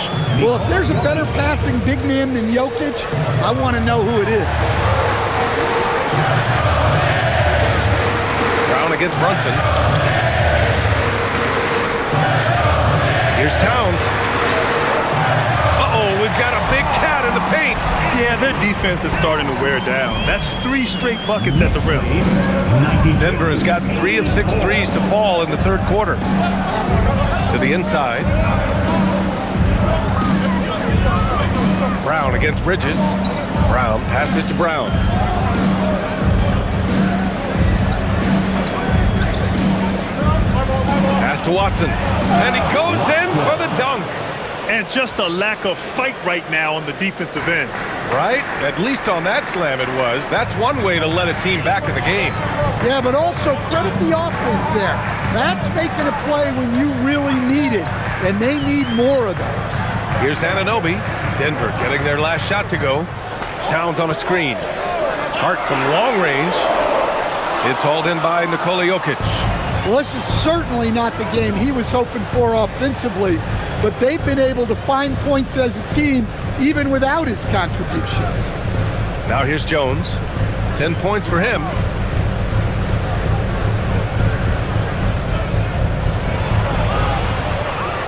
Well, if there's a better passing big man than Jokic, I want to know who it is. Brown against Brunson. Here's Towns. Uh-oh, we've got a big cat in the paint. Yeah, their defense is starting to wear down. That's 3 straight buckets at the rim. Denver has got 3 of 6 threes to fall in the third quarter. To the inside. Brown against Bridges. Brown passes to Brown. Pass to Watson. And he goes in for the dunk. And just a lack of fight right now on the defensive end. Right? At least on that slam it was. That's one way to let a team back in the game. Yeah, but also credit the offense there. That's making a play when you really need it, and they need more of those. Here's Anunoby. Denver getting their last shot to go. Towns on a screen. Hart from long range. It's hauled in by Nikola Jokic. Well, this is certainly not the game he was hoping for offensively, but they've been able to find points as a team even without his contributions. Now here's Jones. 10 points for him.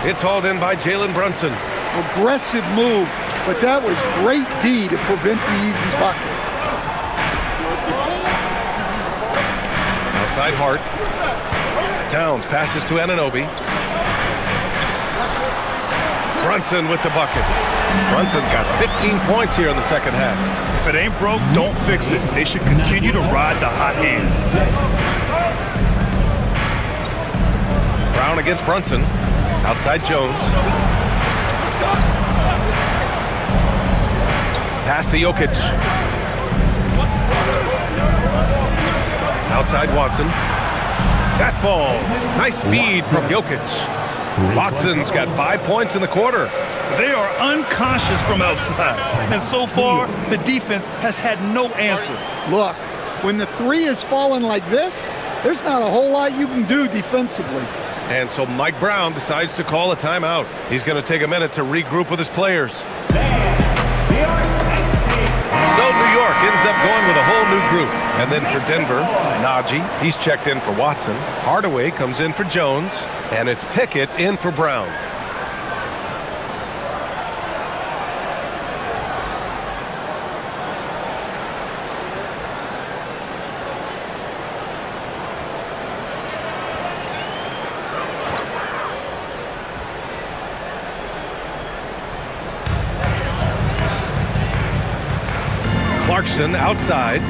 It's hauled in by Jalen Brunson. Aggressive move, but that was great D to prevent the easy bucket. outside Hart. Towns passes to Anunoby. Brunson with the bucket. Brunson's got 15 points here in the second half. If it ain't broke, don't fix it. They should continue to ride the hot hand. Brown against Brunson. Outside Jones. Pass to Jokic. Outside Watson. That falls. Nice feed from Jokic. Watson's got 5 points in the quarter. They are unconscious from outside. And so far, the defense has had no answer. Look, when the three is falling like this, there's not a whole lot you can do defensively. And so Mike Brown decides to call a timeout. He's going to take a minute to regroup with his players. So New York ends up going with a whole new group. And then for Denver, Najee, he's checked in for Watson. Hardaway comes in for Jones. And it's Pickett in for Brown. Clarkson outside.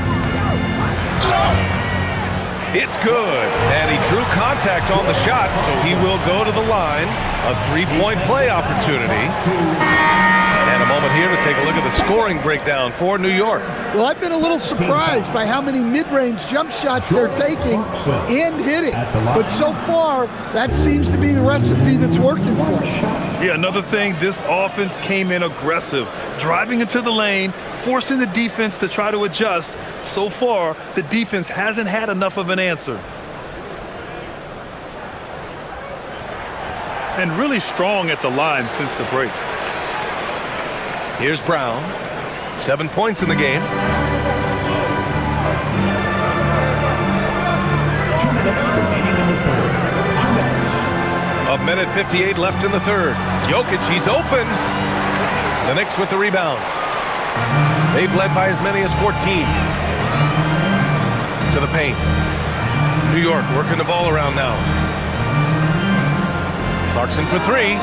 It's good. And he drew contact on the shot, so he will go to the line. A three-point play opportunity. And a moment here to take a look at the scoring breakdown for New York. Well, I've been a little surprised by how many mid-range jump shots they're taking and hitting. But so far, that seems to be the recipe that's working for them. Yeah, another thing, this offense came in aggressive, driving into the lane, forcing the defense to try to adjust. So far, the defense hasn't had enough of an answer. And really strong at the line since the break. Here's Brown. 7 points in the game. 2 minutes remaining in the third. 2 minutes. A minute 58 left in the third. Jokic, he's open. The Knicks with the rebound. They've led by as many as 14. To the paint. New York working the ball around now. Clarkson for three.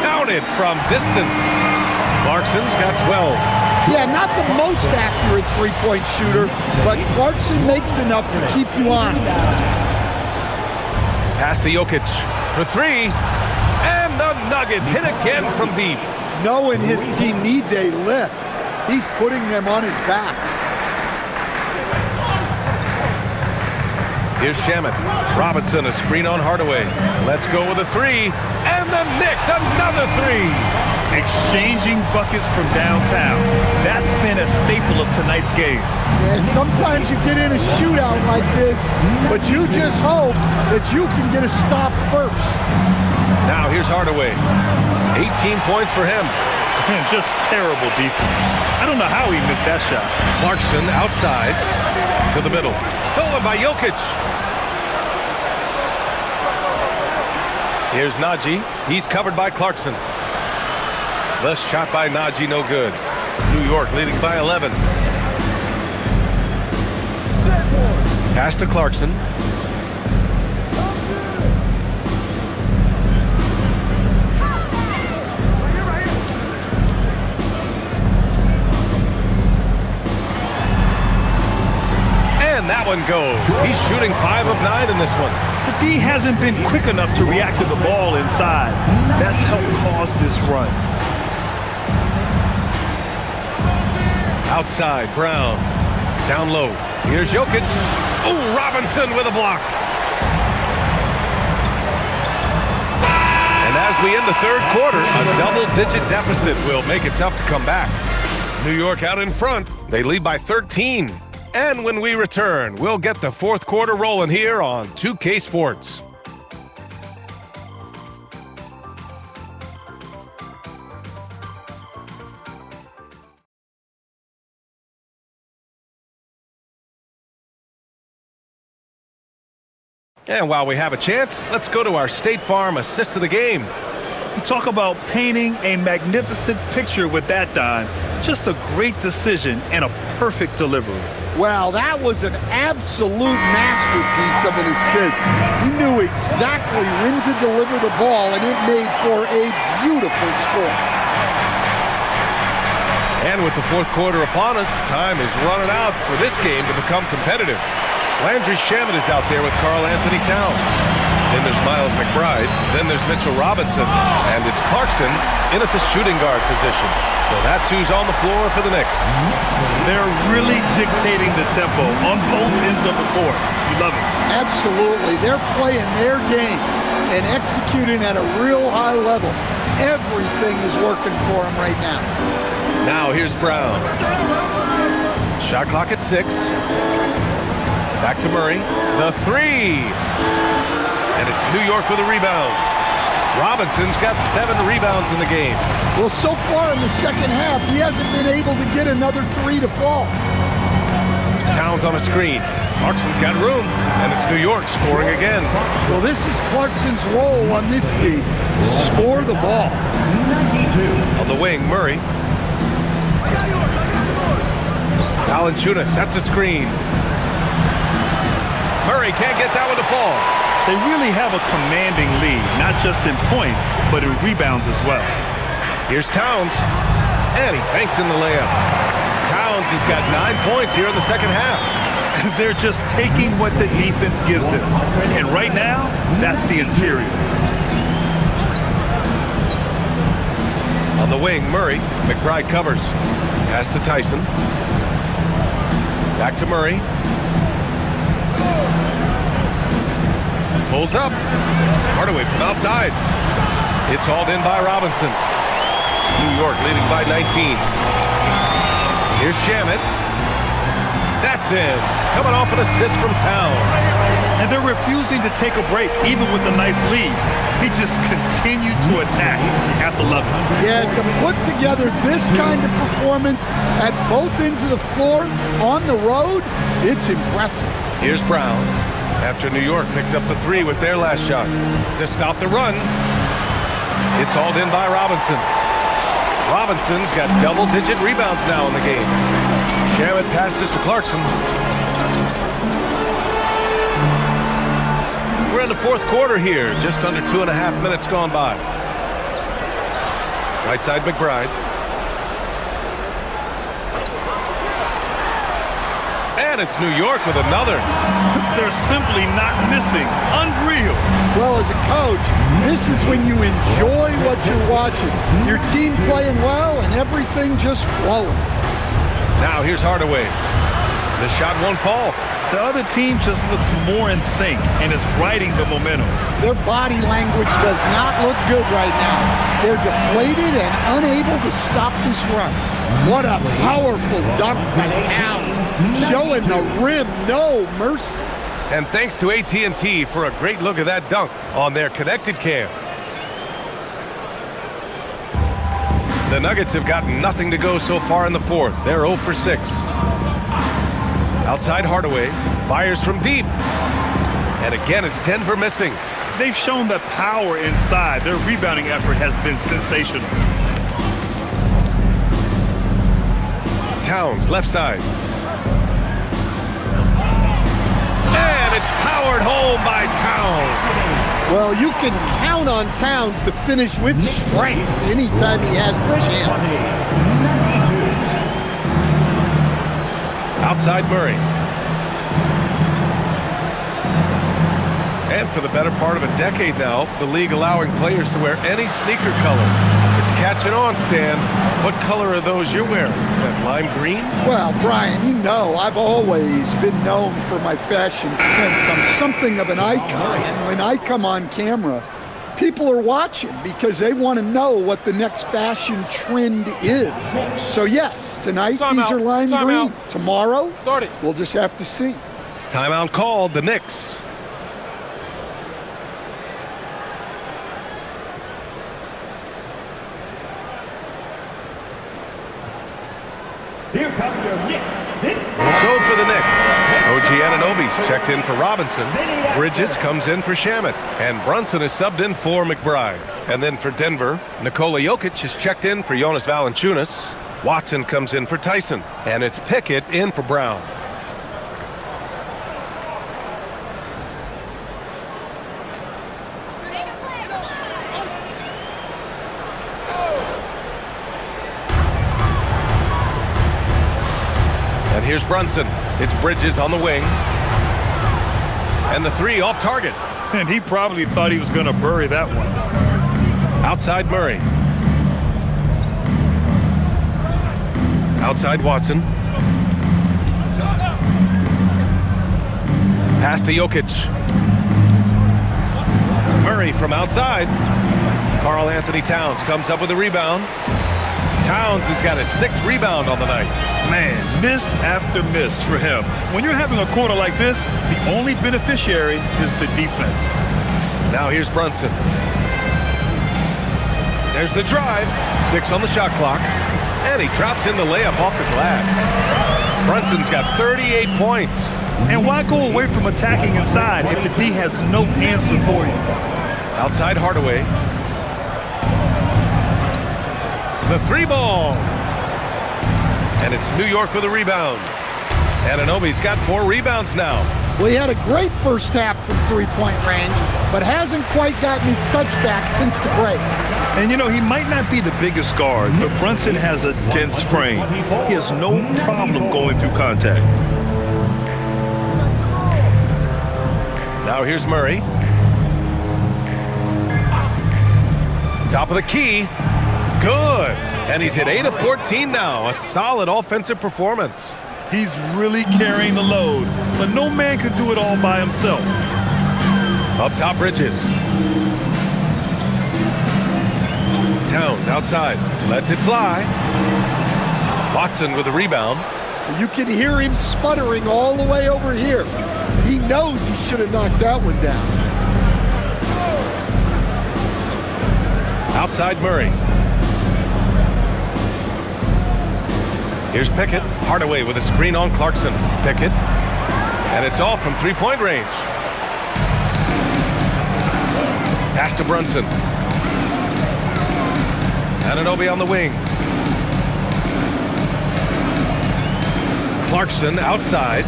Counted from distance. Clarkson's got 12. Yeah, not the most accurate three-point shooter, but Clarkson makes enough to keep you honest. Pass to Jokic for three. And the Nuggets hit again from deep. Knowing his team needs a lift, he's putting them on his back. Here's Shamet. Robinson, a screen on Hardaway. Let's go with a three. And the Knicks, another three. Exchanging buckets from downtown. That's been a staple of tonight's game. Yeah, sometimes you get in a shootout like this, but you just hope that you can get a stop first. Now here's Hardaway. 18 points for him. Just terrible defense. I don't know how he missed that shot. Clarkson outside to the middle. Stolen by Jokic. Here's Najee. He's covered by Clarkson. The shot by Najee, no good. New York leading by 11. Pass to Clarkson. And that one goes. He's shooting 5 of 9 in this one. The D hasn't been quick enough to react to the ball inside. That's helped cause this run. Outside, Brown. Down low. Here's Jokic. Oh, Robinson with a block. And as we end the third quarter, a double-digit deficit will make it tough to come back. New York out in front. They lead by 13. And when we return, we'll get the fourth quarter rolling here on 2K Sports. And while we have a chance, let's go to our State Farm assist of the game. You talk about painting a magnificent picture with that dime. Just a great decision and a perfect delivery. Well, that was an absolute masterpiece of an assist. He knew exactly when to deliver the ball, and it made for a beautiful score. And with the fourth quarter upon us, time is running out for this game to become competitive. Landry Shamet is out there with Karl Anthony Towns. Then there's Miles McBride. Then there's Mitchell Robinson. And it's Clarkson in at the shooting guard position. So that's who's on the floor for the Knicks. They're really dictating the tempo on both ends of the court. You love it. Absolutely. They're playing their game and executing at a real high level. Everything is working for them right now. Now here's Brown. Shot clock at 6. Back to Murray. The 3. And it's New York with a rebound. Robinson's got 7 rebounds in the game. Well, so far in the second half, he hasn't been able to get another 3 to fall. Towns on a screen. Clarkson's got room, and it's New York scoring again. Well, this is Clarkson's role on this team. Score the ball. On the wing, Murray. Valanciunas sets a screen. Murray can't get that one to fall. They really have a commanding lead, not just in points, but in rebounds as well. Here's Towns, and he banks in the layup. Towns has got 9 points here in the second half. They're just taking what the defense gives them. And right now, that's the interior. On the wing, Murray. McBride covers. Pass to Tyson. Back to Murray. Pulls up. Hardaway from outside. It's hauled in by Robinson. New York leading by 19. Here's Shamet. That's in. Coming off an assist from Towns. And they're refusing to take a break, even with a nice lead. They just continue to attack. You have to love it. Yeah, to put together this kind of performance at both ends of the floor on the road, it's impressive. Here's Brown. After New York picked up the 3 with their last shot. To stop the run, it's hauled in by Robinson. Robinson's got double-digit rebounds now in the game. Shamet passes to Clarkson. We're in the fourth quarter here, just under 2.5 minutes gone by. Right side, McBride. And it's New York with another. They're simply not missing. Unreal. Well, as a coach, this is when you enjoy what you're watching. Your team playing well and everything just flowing. Now here's Hardaway. The shot won't fall. The other team just looks more in sync and is riding the momentum. Their body language does not look good right now. They're deflated and unable to stop this run. What a powerful dunk by Towns. Showing the rim no mercy. And thanks to AT&T for a great look at that dunk on their connected cam. The Nuggets have got nothing to go so far in the fourth. They're 0 for 6. Outside Hardaway, fires from deep. And again, it's Denver missing. They've shown the power inside. Their rebounding effort has been sensational. Towns, left side. And it's powered home by Towns. Well, you can count on Towns to finish with strength anytime he has the chance. Outside Murray. And for the better part of a decade now, the league allowing players to wear any sneaker color. It's catching on, Stan. What color are those you're wearing? Is that lime green? Well, Brian, you know I've always been known for my fashion sense. I'm something of an icon, and when I come on camera, people are watching because they want to know what the next fashion trend is. So yes, tonight these are lime green. Tomorrow, we'll just have to see. Timeout called, the Knicks. Here come your Knicks. So for the Knicks, OG Anunoby's checked in for Robinson. Bridges comes in for Shamet. And Brunson is subbed in for McBride. And then for Denver, Nikola Jokic is checked in for Jonas Valanciunas. Watson comes in for Tyson. And it's Pickett in for Brown. here's Brunson. It's Bridges on the wing. And the three off target. And he probably thought he was going to bury that one. Outside Murray. Outside Watson. Pass to Jokic. Murray from outside. Karl Anthony Towns comes up with a rebound. Towns has got his 6th rebound on the night. Man, miss after miss for him. When you're having a quarter like this, the only beneficiary is the defense. Now here's Brunson. There's the drive. 6 on the shot clock. And he drops in the layup off the glass. Brunson's got 38 points. And why go away from attacking inside if the D has no answer for you? Outside Hardaway. The 3 ball. And it's New York with a rebound. Anunoby's got 4 rebounds now. Well, he had a great first half from three-point range, but hasn't quite gotten his touchback since the break. And, you know, he might not be the biggest guard, but Brunson has a dense frame. He has no problem going through contact. Now here's Murray. Top of the key. Good. And he's hit 8 of 14 now. A solid offensive performance. He's really carrying the load, but no man can do it all by himself. Up top, Bridges. Towns outside. Lets it fly. Watson with a rebound. You can hear him sputtering all the way over here. He knows he should have knocked that one down. Outside Murray. Here's Pickett. Hardaway with a screen on Clarkson. Pickett. And it's off from three-point range. Pass to Brunson. Anunoby on the wing. Clarkson outside.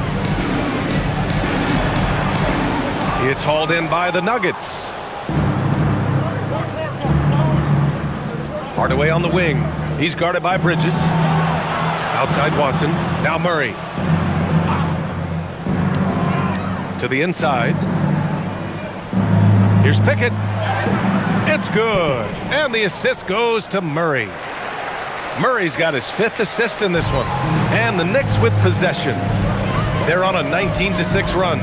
It's hauled in by the Nuggets. Hardaway on the wing. He's guarded by Bridges. Outside Watson. Now Murray. To the inside. Here's Pickett. It's good. And the assist goes to Murray. Murray's got his 5th assist in this one. And the Knicks with possession. They're on a 19-6 run.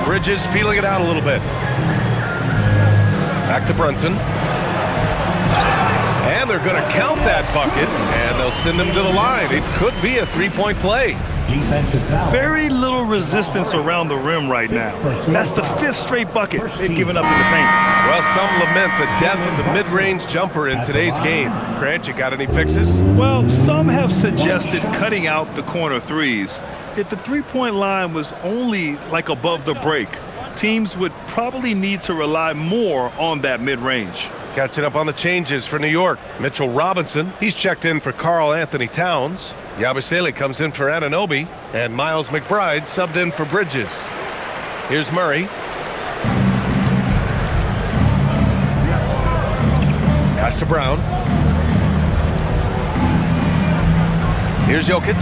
Bridges feeling it out a little bit. Back to Brunson. And they're going to count that bucket, and they'll send him to the line. It could be a 3-point play. Very little resistance around the rim right now. That's the 5th straight bucket they've given up in the paint. Well, some lament the death of the mid-range jumper in today's game. Grant, you got any fixes? Well, some have suggested cutting out the corner threes. If the three-point line was only like above the break, teams would probably need to rely more on that mid-range. Catching up on the changes for New York. Mitchell Robinson, he's checked in for Karl Anthony Towns. Yabusele comes in for Anunoby. And Miles McBride subbed in for Bridges. Here's Murray. Pass to Brown. Here's Jokic.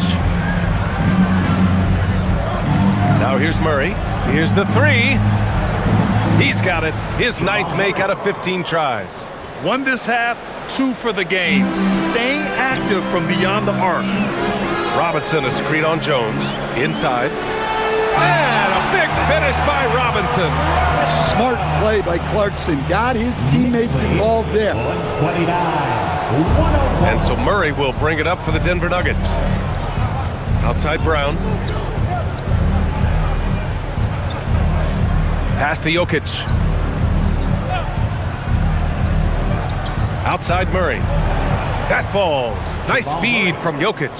Now here's Murray. Here's the 3. He's got it. His 9th make out of 15 tries. 1 this half, 2 for the game. Staying active from beyond the arc. Robinson, a screen on Jones. Inside. And a big finish by Robinson. Smart play by Clarkson. Got his teammates involved there. And so Murray will bring it up for the Denver Nuggets. Outside Brown. Pass to Jokic. Outside Murray. That falls. Nice feed from Jokic.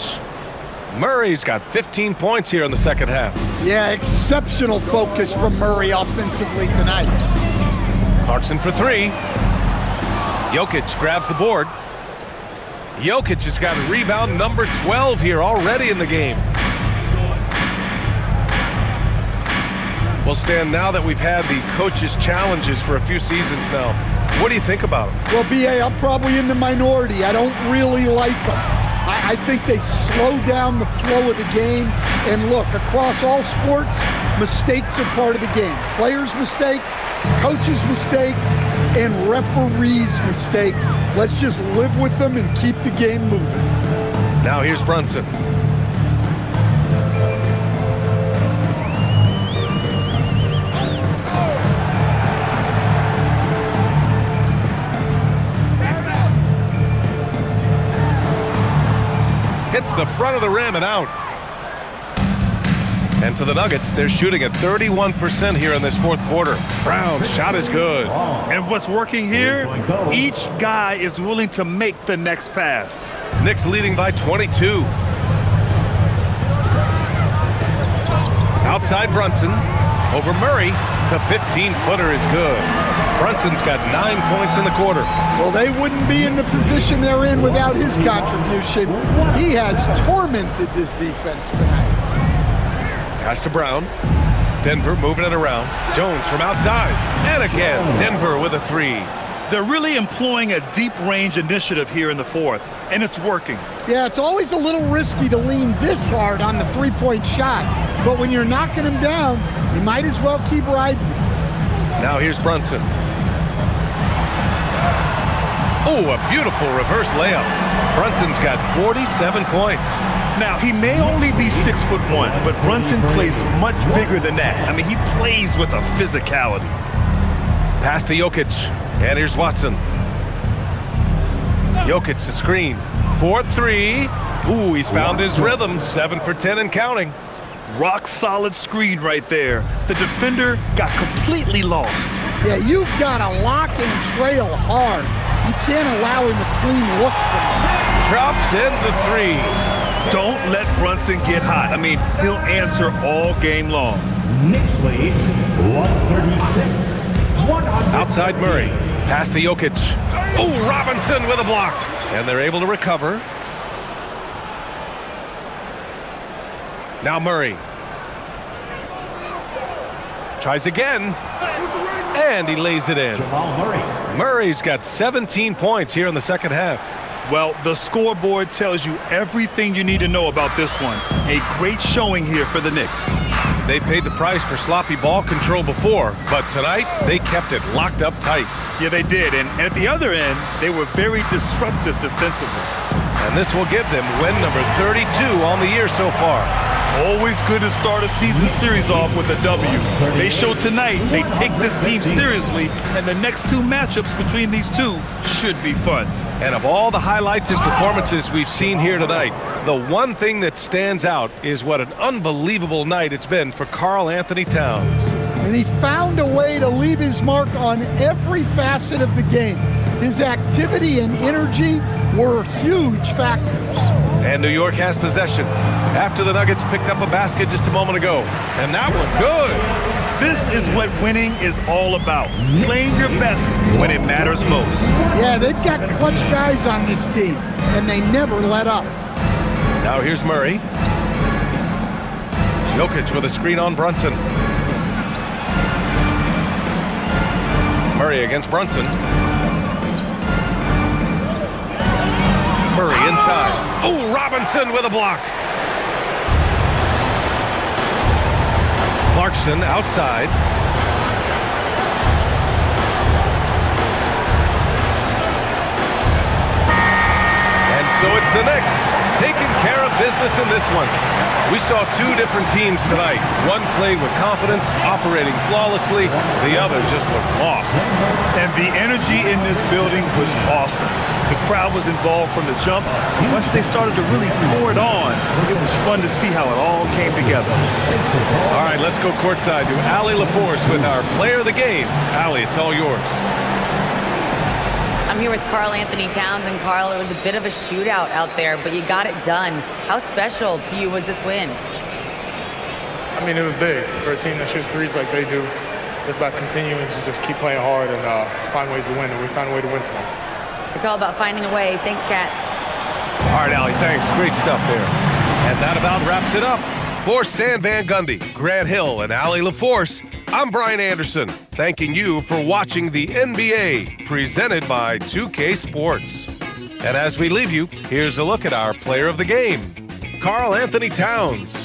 Murray's got 15 points here in the second half. Yeah, exceptional focus from Murray offensively tonight. Clarkson for 3. Jokic grabs the board. Jokic has got rebound number 12 here already in the game. Well, Stan, now that we've had the coaches' challenges for a few seasons now, what do you think about them? Well, B.A., I'm probably in the minority. I don't really like them. I think they slow down the flow of the game. And look, across all sports, mistakes are part of the game. Players' mistakes, coaches' mistakes, and referees' mistakes. Let's just live with them and keep the game moving. Now here's Brunson. Hits the front of the rim and out. And for the Nuggets, they're shooting at 31% here in this fourth quarter. Brown's shot is good. And what's working here, each guy is willing to make the next pass. Knicks leading by 22. Outside Brunson, over Murray. The 15-footer is good. Brunson's got 9 points in the quarter. Well, they wouldn't be in the position they're in without his contribution. He has tormented this defense tonight. Pass to Brown. Denver moving it around. Jones from outside. And again, Denver with a three. They're really employing a deep range initiative here in the fourth, and it's working. Yeah, it's always a little risky to lean this hard on the three-point shot. But when you're knocking him down, you might as well keep riding him. Now here's Brunson. Oh, a beautiful reverse layup. Brunson's got 47 points. Now, he may only be 6'1", but Brunson plays much bigger than that. I mean, he plays with a physicality. Pass to Jokic. And here's Watson. Jokic, the screen. 4-3. Ooh, he's found his rhythm. 7 for 10 and counting. Rock solid screen right there. The defender got completely lost. Yeah, you've got to lock and trail hard. You can't allow him a clean look from him. Drops in the three. Don't let Brunson get hot. I mean, he'll answer all game long. Knicks lead 136. Outside Murray. Pass to Jokic. Oh, Robinson with a block. And they're able to recover. Now Murray. Tries again. And he lays it in. Murray's got 17 points here in the second half. Well, the scoreboard tells you everything you need to know about this one. A great showing here for the Knicks. They paid the price for sloppy ball control before, but tonight they kept it locked up tight. Yeah, they did. And at the other end, they were very disruptive defensively. And this will give them win number 32 on the year so far. Always good to start a season series off with a W. They showed tonight they take this team seriously, and the next two matchups between these two should be fun. And of all the highlights and performances we've seen here tonight, the one thing that stands out is what an unbelievable night it's been for Karl Anthony Towns. And he found a way to leave his mark on every facet of the game. His activity and energy were huge factors. And New York has possession after the Nuggets picked up a basket just a moment ago. And that one good. This is what winning is all about. Playing your best when it matters most. Yeah, they've got clutch guys on this team, and they never let up. Now here's Murray. Jokic with a screen on Brunson. Murray against Brunson. Murray inside. Oh, Robinson with a block. Clarkson outside. And so it's the Knicks taking care of business in this one. We saw two different teams tonight. One played with confidence, operating flawlessly. The other just looked lost. And the energy in this building was awesome. The crowd was involved from the jump. Once they started to really pour it on, it was fun to see how it all came together. All right, let's go courtside to Allie LaForce with our player of the game. Allie, it's all yours. I'm here with Karl Anthony Towns, and Karl, it was a bit of a shootout out there, but you got it done. How special to you was this win? I mean, it was big for a team that shoots threes like they do. It's about continuing to just keep playing hard and find ways to win, and we found a way to win tonight. It's all about finding a way. Thanks, Kat. All right, Allie, thanks. Great stuff there. And that about wraps it up. For Stan Van Gundy, Grant Hill, and Allie LaForce, I'm Brian Anderson, thanking you for watching the NBA, presented by 2K Sports. And as we leave you, here's a look at our player of the game, Karl Anthony Towns.